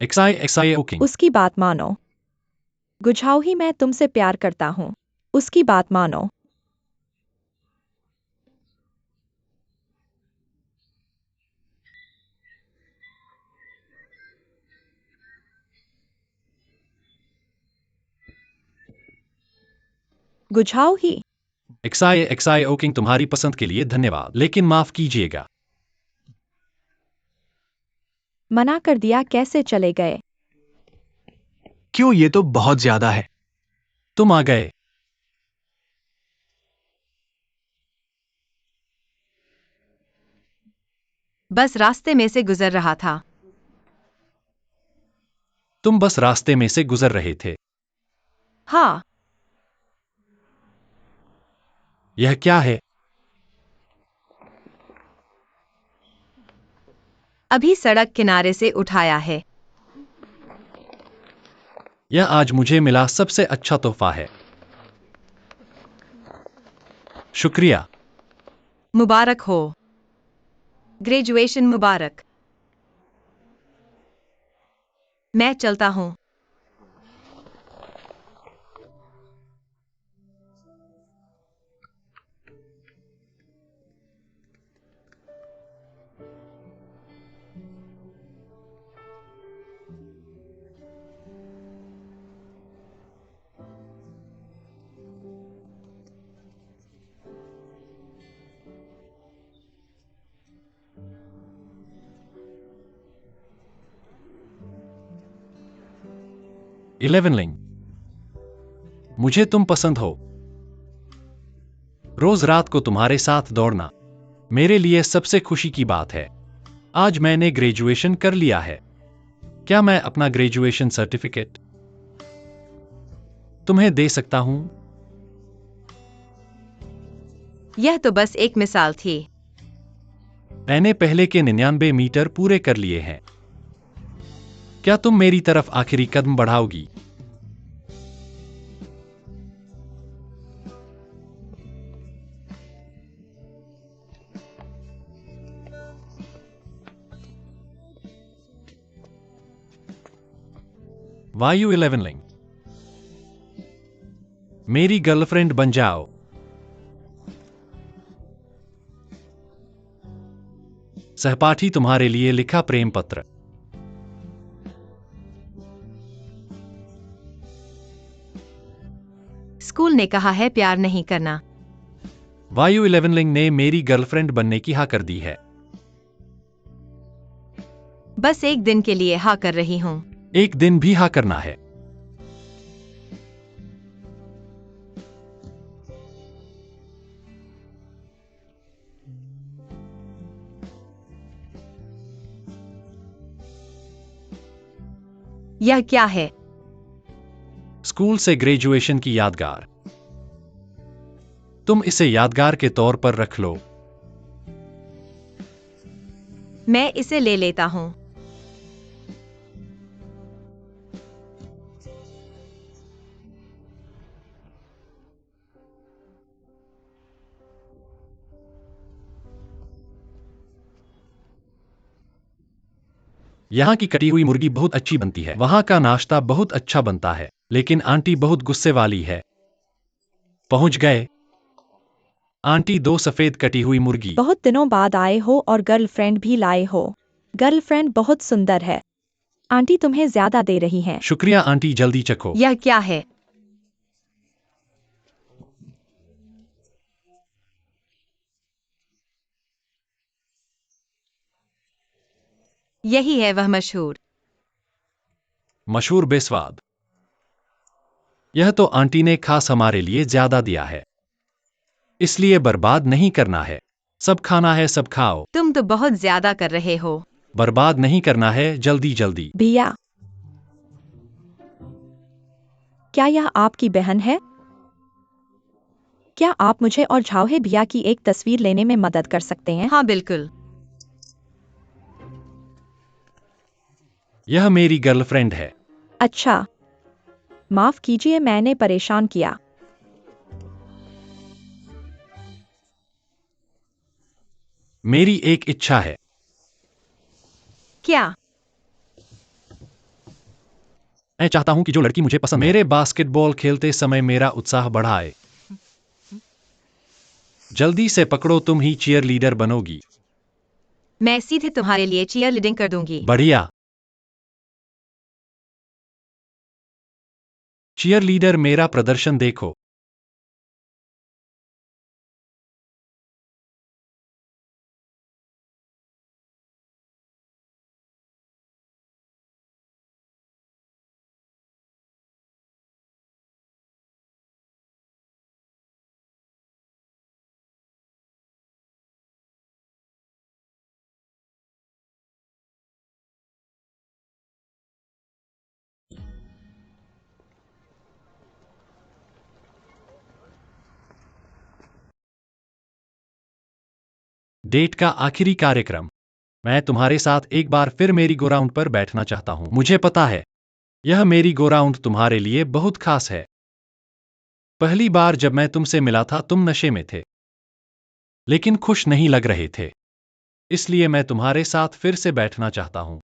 Speaker 3: एक्साई ओकिंग।
Speaker 1: उसकी बात मानो। गुझाओ ही, मैं तुमसे प्यार करता हूँ। उसकी बात मानो। गुझाओ ही।
Speaker 3: एक्साओकिंग तुम्हारी पसंद के लिए धन्यवाद, लेकिन माफ कीजिएगा।
Speaker 1: मना कर दिया, कैसे चले गए?
Speaker 2: क्यों, ये तो बहुत ज्यादा है।
Speaker 3: तुम आ गए।
Speaker 4: बस रास्ते में से गुजर रहा था।
Speaker 3: तुम बस रास्ते में से गुजर रहे थे।
Speaker 4: हाँ।
Speaker 3: यह क्या है?
Speaker 4: अभी सड़क किनारे से उठाया है।
Speaker 3: यह आज मुझे मिला सबसे अच्छा तोहफा है। शुक्रिया।
Speaker 4: मुबारक हो। ग्रेजुएशन मुबारक। मैं चलता हूँ।
Speaker 3: इलेवनलिंग, मुझे तुम पसंद हो। रोज रात को तुम्हारे साथ दौड़ना मेरे लिए सबसे खुशी की बात है। आज मैंने ग्रेजुएशन कर लिया है। क्या मैं अपना ग्रेजुएशन सर्टिफिकेट तुम्हें दे सकता हूं?
Speaker 4: यह तो बस एक मिसाल थी।
Speaker 3: मैंने पहले के 99 मीटर पूरे कर लिए हैं। क्या तुम मेरी तरफ आखिरी कदम बढ़ाओगी? वायु 11लिंग, मेरी गर्लफ्रेंड बन जाओ। सहपाठी तुम्हारे लिए लिखा प्रेम पत्र।
Speaker 4: स्कूल ने कहा है प्यार नहीं करना।
Speaker 3: वायु 11लिंग ने मेरी गर्लफ्रेंड बनने की हाँ कर दी है।
Speaker 4: बस एक दिन के लिए हाँ कर रही हूँ।
Speaker 3: एक दिन भी हाँ करना है।
Speaker 4: यह क्या है?
Speaker 3: स्कूल से ग्रेजुएशन की यादगार। तुम इसे यादगार के तौर पर रख लो।
Speaker 4: मैं इसे ले लेता हूँ।
Speaker 3: यहाँ की कटी हुई मुर्गी बहुत अच्छी बनती है। वहाँ का नाश्ता बहुत अच्छा बनता है, लेकिन आंटी बहुत गुस्से वाली है। पहुंच गए। आंटी, 2 सफेद कटी हुई मुर्गी।
Speaker 1: बहुत दिनों बाद आए हो और गर्लफ्रेंड भी लाए हो। गर्लफ्रेंड बहुत सुंदर है। आंटी तुम्हें ज्यादा दे रही हैं।
Speaker 3: शुक्रिया आंटी, जल्दी चखो।
Speaker 4: यह क्या है? यही है वह
Speaker 3: मशहूर बेस्वाद। यह तो आंटी ने खास हमारे लिए ज्यादा दिया है, इसलिए बर्बाद नहीं करना है। सब खाना है, सब खाओ।
Speaker 4: तुम तो बहुत ज्यादा कर रहे हो।
Speaker 3: बर्बाद नहीं करना है, जल्दी जल्दी।
Speaker 1: भैया, क्या यह आपकी बहन है? क्या आप मुझे और झाओहे भैया की एक तस्वीर लेने में मदद कर सकते हैं?
Speaker 4: हाँ बिल्कुल।
Speaker 3: यह मेरी गर्लफ्रेंड है।
Speaker 1: अच्छा, माफ कीजिए, मैंने परेशान किया।
Speaker 3: मेरी एक इच्छा है।
Speaker 4: क्या?
Speaker 3: मैं चाहता हूं कि जो लड़की मुझे पसंद है, मेरे बास्केटबॉल खेलते समय मेरा उत्साह बढ़ाए। जल्दी से पकड़ो, तुम ही चीयर लीडर बनोगी।
Speaker 4: मैं सीधे तुम्हारे लिए चीयर लीडिंग कर दूंगी।
Speaker 3: बढ़िया। चीयर लीडर, मेरा प्रदर्शन देखो। डेट का आखिरी कार्यक्रम। मैं तुम्हारे साथ एक बार फिर मेरी गो राउंड पर बैठना चाहता हूं। मुझे पता है यह मेरी गो राउंड तुम्हारे लिए बहुत खास है। पहली बार जब मैं तुमसे मिला था तुम नशे में थे, लेकिन खुश नहीं लग रहे थे। इसलिए मैं तुम्हारे साथ फिर से बैठना चाहता हूं,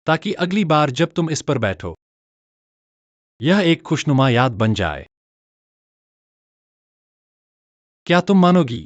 Speaker 3: ताकि अगली बार जब तुम इस पर बैठो यह एक खुशनुमा याद बन जाए। क्या तुम मानोगी?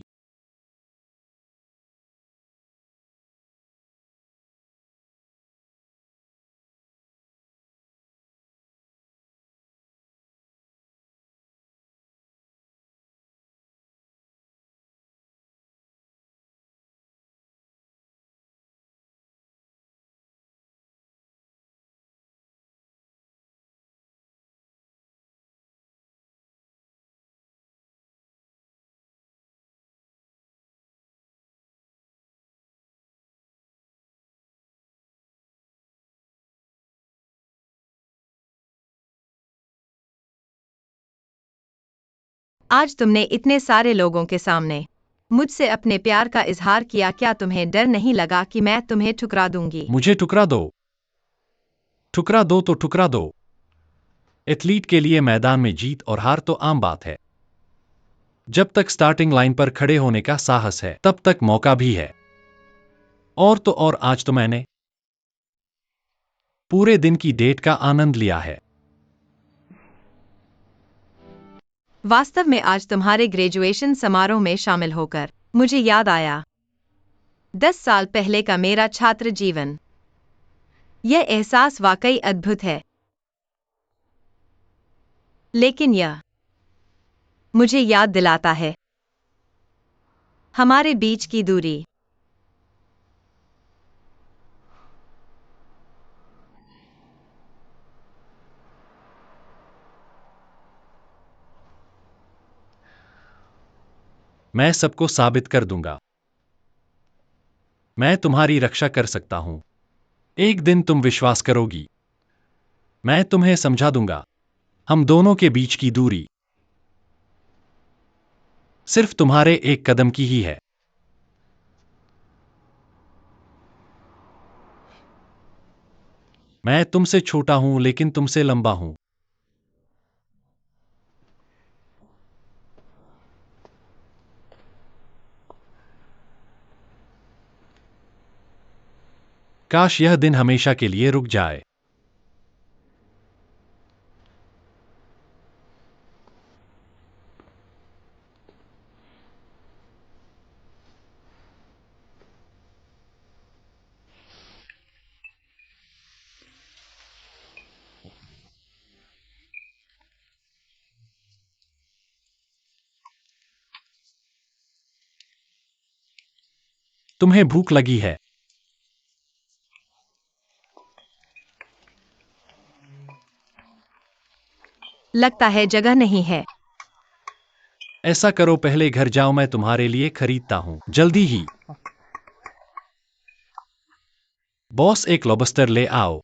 Speaker 4: आज तुमने इतने सारे लोगों के सामने मुझसे अपने प्यार का इजहार किया। क्या तुम्हें डर नहीं लगा कि मैं तुम्हें ठुकरा दूंगी?
Speaker 3: मुझे ठुकरा दो। ठुकरा दो तो ठुकरा दो। एथलीट के लिए मैदान में जीत और हार तो आम बात है। जब तक स्टार्टिंग लाइन पर खड़े होने का साहस है तब तक मौका भी है। और तो और आज तो मैंने पूरे दिन की डेट का आनंद लिया है।
Speaker 4: वास्तव में आज तुम्हारे ग्रेजुएशन समारोह में शामिल होकर मुझे याद आया 10 साल पहले का मेरा छात्र जीवन। यह एहसास वाकई अद्भुत है। लेकिन यह मुझे याद दिलाता है हमारे बीच की दूरी।
Speaker 3: मैं सबको साबित कर दूंगा। मैं तुम्हारी रक्षा कर सकता हूं। एक दिन तुम विश्वास करोगी। मैं तुम्हें समझा दूंगा हम दोनों के बीच की दूरी सिर्फ तुम्हारे एक कदम की ही है। मैं तुमसे छोटा हूं लेकिन तुमसे लंबा हूं। काश यह दिन हमेशा के लिए रुक जाए। तुम्हें भूख लगी है?
Speaker 4: लगता है जगह नहीं है।
Speaker 3: ऐसा करो पहले घर जाओ, मैं तुम्हारे लिए खरीदता हूं जल्दी ही। बॉस एक लॉबस्टर ले आओ।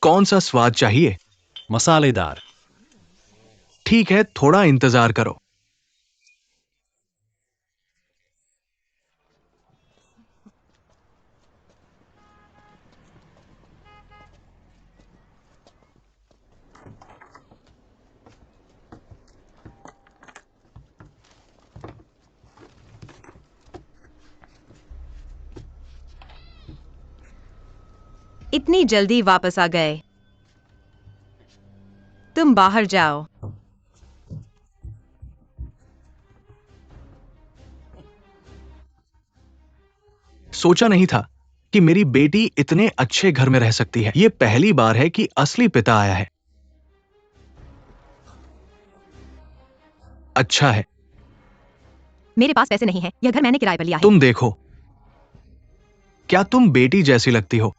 Speaker 2: कौन सा स्वाद चाहिए?
Speaker 3: मसालेदार।
Speaker 2: ठीक है, थोड़ा इंतजार करो।
Speaker 4: इतनी जल्दी वापस आ गए? तुम बाहर जाओ।
Speaker 2: सोचा नहीं था कि मेरी बेटी इतने अच्छे घर में रह सकती है। ये पहली बार है कि असली पिता आया है। अच्छा है।
Speaker 1: मेरे पास पैसे नहीं है, यह घर मैंने किराए पर लिया है।
Speaker 2: तुम देखो, क्या तुम बेटी जैसी लगती हो?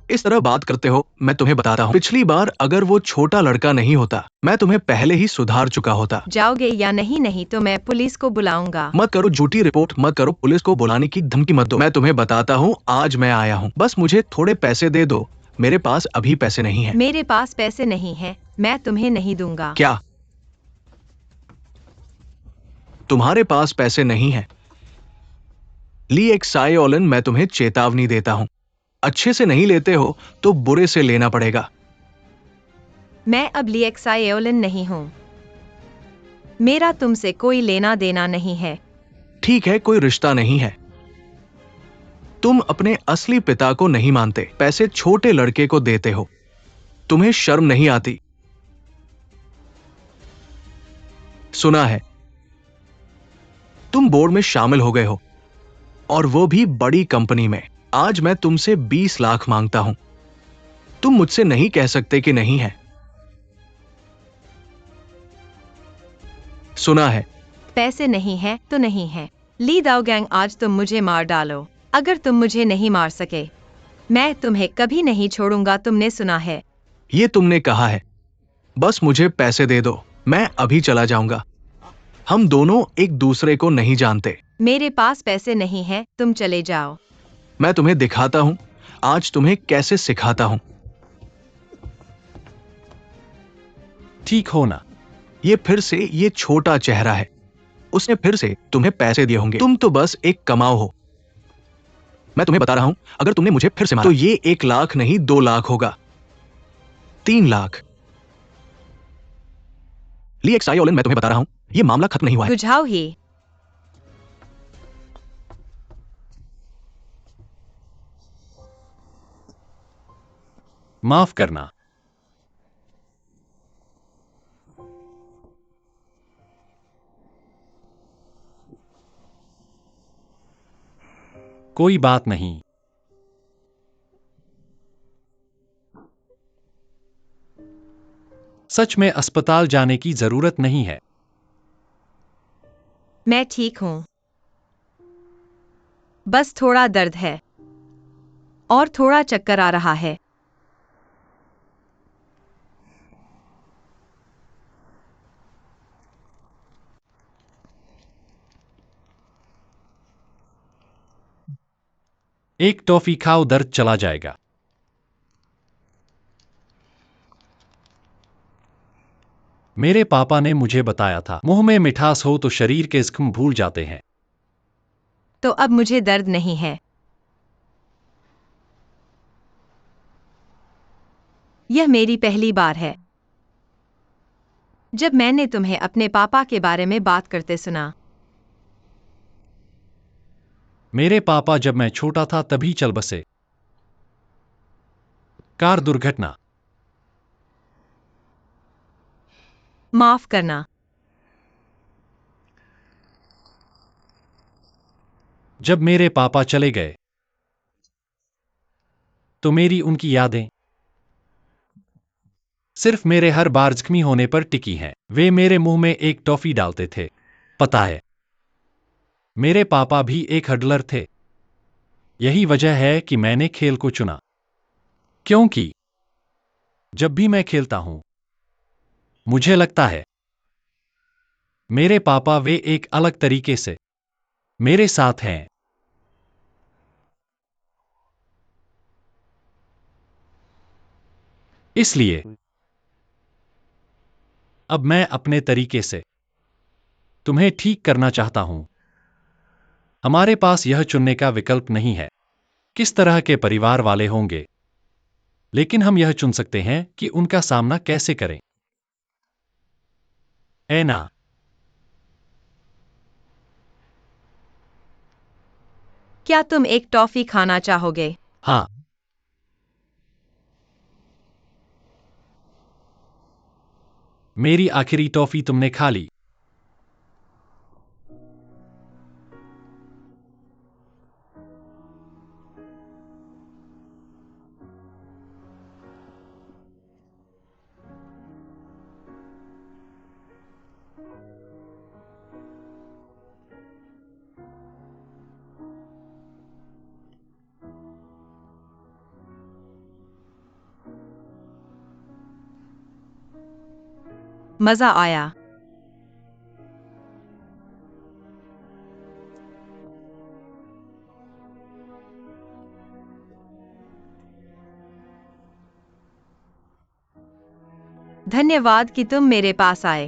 Speaker 2: इस तरह बात करते हो। मैं तुम्हें बताता हूँ, पिछली बार अगर वो छोटा लड़का नहीं होता, मैं तुम्हें पहले ही सुधार चुका होता।
Speaker 4: जाओगे या नहीं? नहीं तो मैं पुलिस को बुलाऊंगा।
Speaker 2: मत करो झूठी रिपोर्ट, मत करो। पुलिस को बुलाने की धमकी मत दो। मैं तुम्हें बताता हूँ, आज मैं आया हूँ। बस मुझे थोड़े पैसे दे दो। मेरे पास अभी पैसे नहीं है।
Speaker 4: मेरे पास पैसे नहीं है, मैं तुम्हें नहीं दूंगा।
Speaker 2: क्या तुम्हारे पास पैसे नहीं है? ली एक्साइओलिन, मैं तुम्हें चेतावनी देता हूं, अच्छे से नहीं लेते हो तो बुरे से लेना पड़ेगा।
Speaker 4: मैं अब लिएक्साइओलिन नहीं हूं। मेरा तुमसे कोई लेना देना नहीं है।
Speaker 2: ठीक है, कोई रिश्ता नहीं है। तुम अपने असली पिता को नहीं मानते, पैसे छोटे लड़के को देते हो। तुम्हें शर्म नहीं आती? सुना है तुम बोर्ड में शामिल हो गए हो, और वो भी बड़ी कंपनी में। आज मैं तुमसे 20 लाख मांगता हूं। तुम मुझसे नहीं कह सकते कि नहीं है। सुना है
Speaker 4: पैसे नहीं है तो नहीं है। ली दाओगैंग, आज तुम मुझे मार डालो, अगर तुम मुझे नहीं मार सके मैं तुम्हें कभी नहीं छोड़ूंगा, तुमने सुना है।
Speaker 2: ये तुमने कहा है। बस मुझे पैसे दे दो, मैं अभी चला जाऊंगा। हम दोनों एक दूसरे को नहीं जानते।
Speaker 4: मेरे पास पैसे नहीं है, तुम चले जाओ।
Speaker 2: मैं तुम्हें दिखाता हूं, आज तुम्हें कैसे सिखाता हूं।
Speaker 3: ठीक हो ना?
Speaker 2: ये फिर से ये छोटा चेहरा है। उसने फिर से तुम्हें पैसे दिए होंगे। तुम तो बस एक कमाओ हो। मैं तुम्हें बता रहा हूं, अगर तुमने मुझे फिर से मारा तो ये 1 लाख नहीं 2 लाख होगा, 3 लाख। ली एक्साइओलिन, मैं तुम्हें बता रहा हूं, ये मामला खत्म नहीं हुआ है।
Speaker 4: बुझाओ ही।
Speaker 3: माफ करना। कोई बात नहीं। सच में अस्पताल जाने की जरूरत नहीं है।
Speaker 4: मैं ठीक हूं, बस थोड़ा दर्द है और थोड़ा चक्कर आ रहा है।
Speaker 3: एक टॉफी खाओ, दर्द चला जाएगा। मेरे पापा ने मुझे बताया था, मुंह में मिठास हो तो शरीर के जख्म भूल जाते हैं।
Speaker 4: तो अब मुझे दर्द नहीं है। यह मेरी पहली बार है जब मैंने तुम्हें अपने पापा के बारे में बात करते सुना।
Speaker 3: मेरे पापा जब मैं छोटा था तभी चल बसे। कार दुर्घटना।
Speaker 4: माफ करना।
Speaker 3: जब मेरे पापा चले गए तो मेरी उनकी यादें सिर्फ मेरे हर बार जख्मी होने पर टिकी हैं। वे मेरे मुंह में एक टॉफी डालते थे। पता है, मेरे पापा भी एक हडलर थे। यही वजह है कि मैंने खेल को चुना, क्योंकि जब भी मैं खेलता हूं मुझे लगता है मेरे पापा वे एक अलग तरीके से मेरे साथ हैं। इसलिए अब मैं अपने तरीके से तुम्हें ठीक करना चाहता हूं। हमारे पास यह चुनने का विकल्प नहीं है किस तरह के परिवार वाले होंगे, लेकिन हम यह चुन सकते हैं कि उनका सामना कैसे करें। ऐना,
Speaker 4: क्या तुम एक टॉफी खाना चाहोगे?
Speaker 3: हाँ। मेरी आखिरी टॉफी तुमने खा ली।
Speaker 4: मजा आया। धन्यवाद कि तुम मेरे पास आए।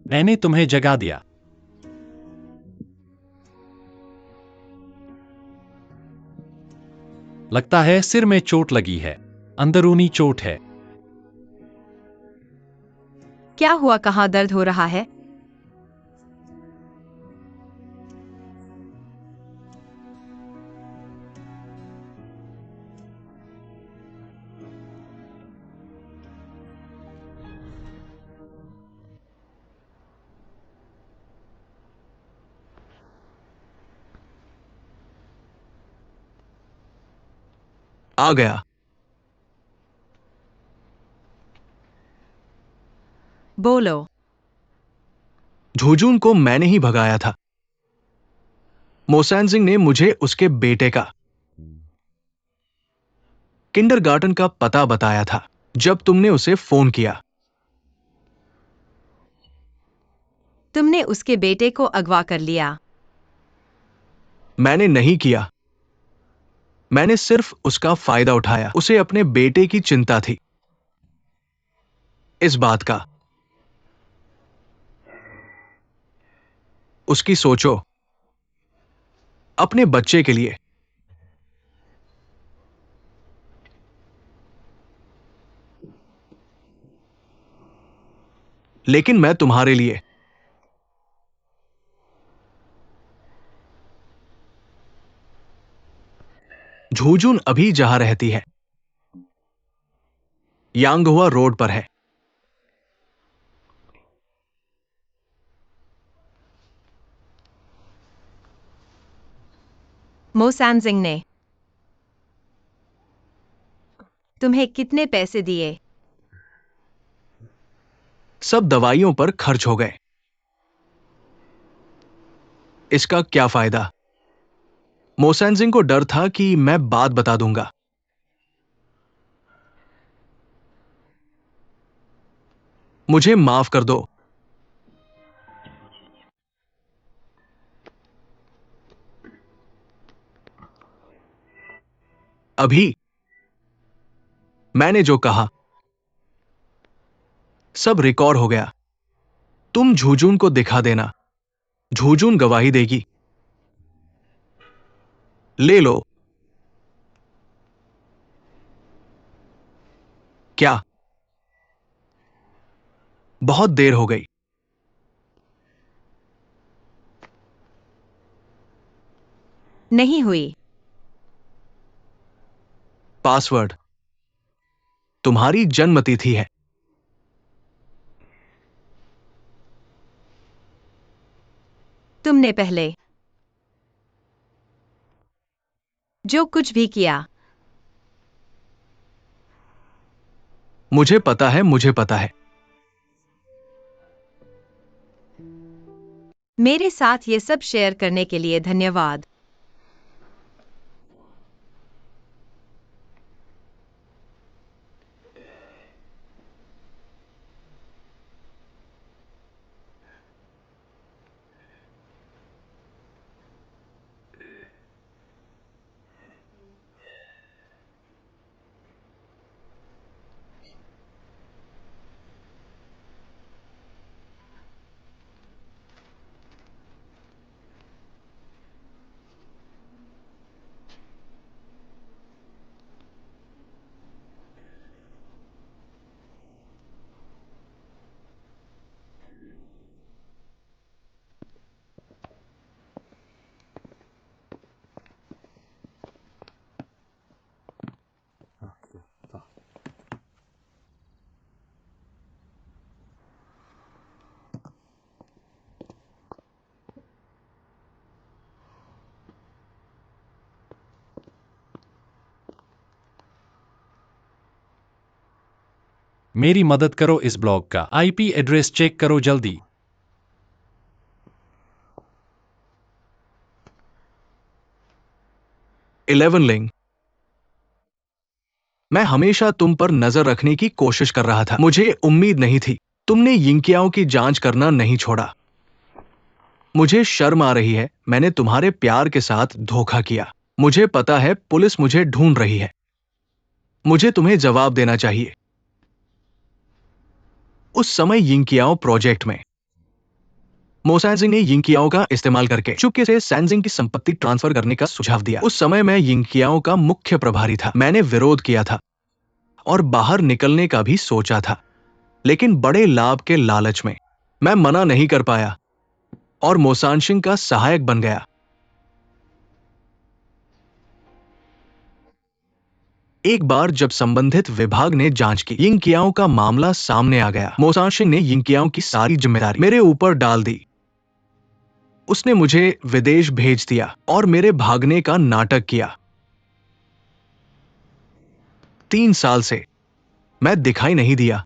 Speaker 3: मैंने तुम्हें जगा दिया। लगता है सिर में चोट लगी है। अंदरूनी चोट है।
Speaker 4: क्या हुआ? कहाँ दर्द हो रहा है?
Speaker 2: आ गया।
Speaker 4: बोलो।
Speaker 2: झुझुन को मैंने ही भगाया था। मोसैनजिंग ने मुझे उसके बेटे का किंडरगार्टन का पता बताया था जब तुमने उसे फोन किया।
Speaker 4: तुमने उसके बेटे को अगवा कर लिया।
Speaker 2: मैंने नहीं किया। मैंने सिर्फ उसका फायदा उठाया। उसे अपने बेटे की चिंता थी, इस बात का। उसकी सोचो, अपने बच्चे के लिए। लेकिन मैं तुम्हारे लिए। झुझुन अभी जहां रहती है, यांगहुआ रोड पर है।
Speaker 4: मोसैनजिंग ने तुम्हें कितने पैसे दिए?
Speaker 2: सब दवाइयों पर खर्च हो गए। इसका क्या फायदा? मोसैनजिंग को डर था कि मैं बात बता दूंगा। मुझे माफ कर दो। अभी मैंने जो कहा सब रिकॉर्ड हो गया। तुम झुझुन को दिखा देना। झुझुन गवाही देगी। ले लो। क्या? बहुत देर हो गई।
Speaker 4: नहीं हुई।
Speaker 2: पासवर्ड तुम्हारी जन्मतिथि है।
Speaker 4: तुमने पहले जो कुछ भी किया,
Speaker 2: मुझे पता है, मुझे पता है।
Speaker 4: मेरे साथ ये सब शेयर करने के लिए धन्यवाद।
Speaker 3: मेरी मदद करो, इस ब्लॉग का आईपी एड्रेस चेक करो जल्दी।
Speaker 2: 11 लिंग। मैं हमेशा तुम पर नजर रखने की कोशिश कर रहा था। मुझे उम्मीद नहीं थी। तुमने यिंकियाओं की जांच करना नहीं छोड़ा। मुझे शर्म आ रही है। मैंने तुम्हारे प्यार के साथ धोखा किया। मुझे पता है पुलिस मुझे ढूंढ रही है। मुझे तुम्हें जवाब देना चाहिए। उस समय यिंकियाओ प्रोजेक्ट में मोसैनजिंग ने यिंकियाओ का इस्तेमाल करके चुपके से सैनजिंग की संपत्ति ट्रांसफर करने का सुझाव दिया। उस समय मैं यिंकियाओ का मुख्य प्रभारी था। मैंने विरोध किया था और बाहर निकलने का भी सोचा था, लेकिन बड़े लाभ के लालच में मैं मना नहीं कर पाया और मोसानशिंग का सहायक बन गया। एक बार जब संबंधित विभाग ने जांच की, यिंकियाओ का मामला सामने आ गया। मोसानशिंग ने यिंकियाओ की सारी जिम्मेदारी मेरे ऊपर डाल दी। उसने मुझे विदेश भेज दिया और मेरे भागने का नाटक किया। 3 साल से मैं दिखाई नहीं दिया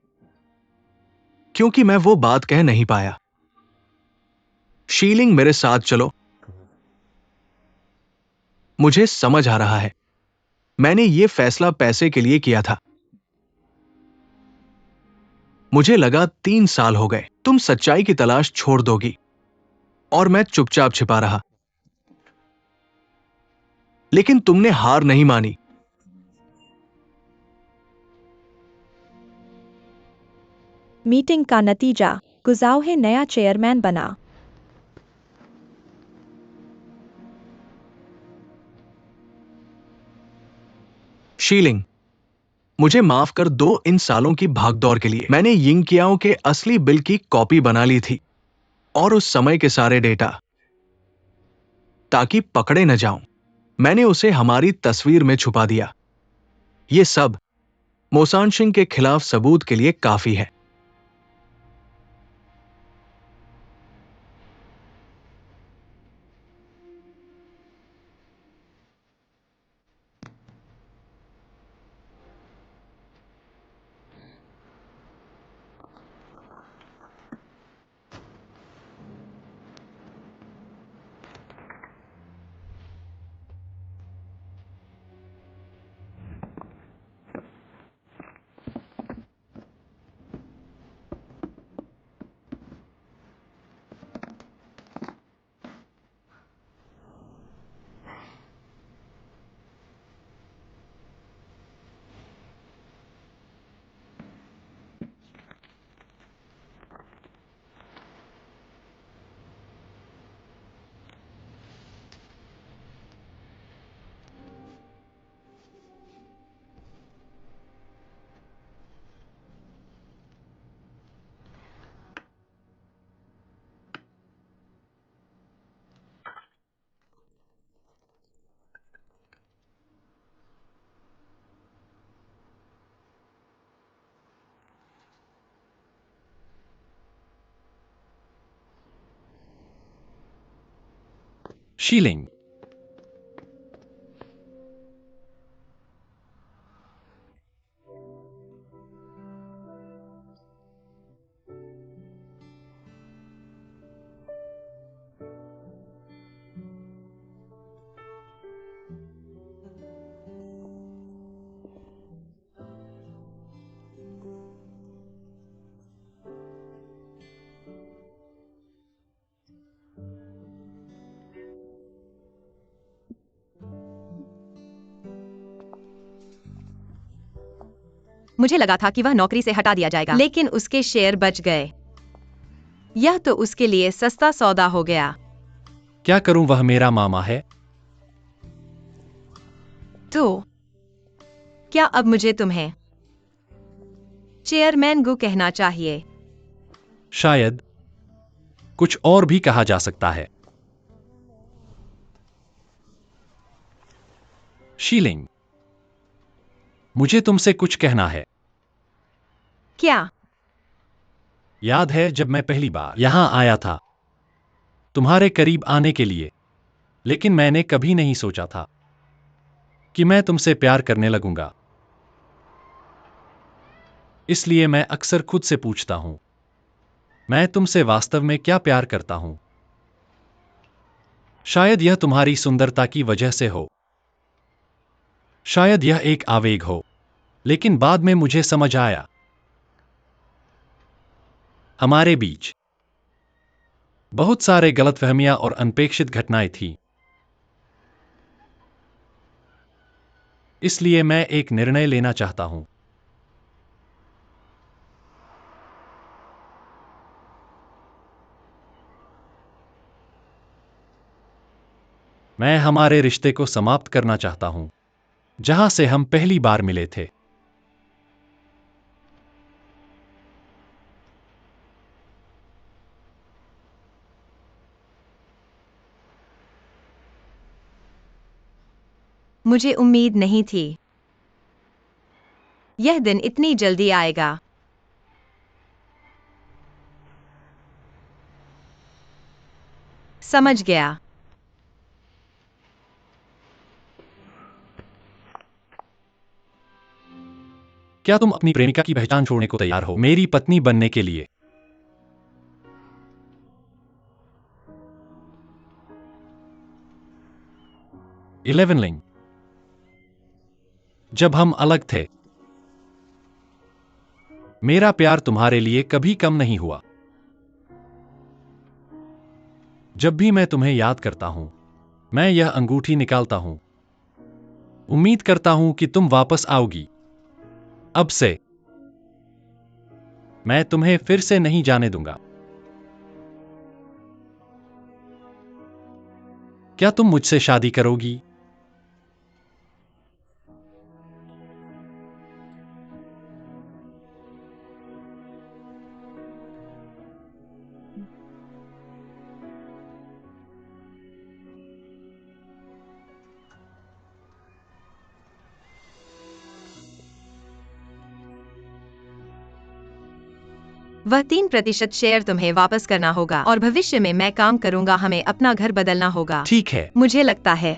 Speaker 2: क्योंकि मैं वो बात कह नहीं पाया, शीलिंग मेरे साथ चलो। मुझे समझ आ रहा है, मैंने ये फैसला पैसे के लिए किया था। मुझे लगा 3 साल हो गए, तुम सच्चाई की तलाश छोड़ दोगी, और मैं चुपचाप छिपा रहा। लेकिन तुमने हार नहीं मानी।
Speaker 1: मीटिंग का नतीजा, गुजाओहे नया चेयरमैन बना।
Speaker 2: शीलिंग, मुझे माफ कर दो इन सालों की भागदौड़ के लिए। मैंने यिंकियाओ के असली बिल की कॉपी बना ली थी और उस समय के सारे डेटा, ताकि पकड़े न जाऊं। मैंने उसे हमारी तस्वीर में छुपा दिया। ये सब मोसानशिंग के खिलाफ सबूत के लिए काफी है।
Speaker 3: शीलिंग,
Speaker 4: मुझे लगा था कि वह नौकरी से हटा दिया जाएगा, लेकिन उसके शेयर बच गए। यह तो उसके लिए सस्ता सौदा हो गया।
Speaker 3: क्या करूं, वह मेरा मामा है।
Speaker 4: तो क्या अब मुझे तुम्हें चेयरमैन गु कहना चाहिए?
Speaker 3: शायद कुछ और भी कहा जा सकता है। शीलिंग, मुझे तुमसे कुछ कहना है।
Speaker 4: क्या?
Speaker 3: याद है जब मैं पहली बार यहां आया था तुम्हारे करीब आने के लिए, लेकिन मैंने कभी नहीं सोचा था कि मैं तुमसे प्यार करने लगूंगा। इसलिए मैं अक्सर खुद से पूछता हूं, मैं तुमसे वास्तव में क्या प्यार करता हूं? शायद यह तुम्हारी सुंदरता की वजह से हो, शायद यह एक आवेग हो, लेकिन बाद में मुझे समझ आया, हमारे बीच बहुत सारे गलतफहमियां और अनपेक्षित घटनाएं थीं। इसलिए मैं एक निर्णय लेना चाहता हूं। मैं हमारे रिश्ते को समाप्त करना चाहता हूं, जहां से हम पहली बार मिले थे।
Speaker 4: मुझे उम्मीद नहीं थी यह दिन इतनी जल्दी आएगा। समझ गया।
Speaker 3: क्या तुम अपनी प्रेमिका की पहचान छोड़ने को तैयार हो मेरी पत्नी बनने के लिए? इलेवन। जब हम अलग थे, मेरा प्यार तुम्हारे लिए कभी कम नहीं हुआ। जब भी मैं तुम्हें याद करता हूं, मैं यह अंगूठी निकालता हूं, उम्मीद करता हूं कि तुम वापस आओगी। अब से मैं तुम्हें फिर से नहीं जाने दूंगा। क्या तुम मुझसे शादी करोगी?
Speaker 4: वह 3% शेयर तुम्हें वापस करना होगा और भविष्य में मैं काम करूंगा। हमें अपना घर बदलना होगा।
Speaker 3: ठीक है।
Speaker 4: मुझे लगता है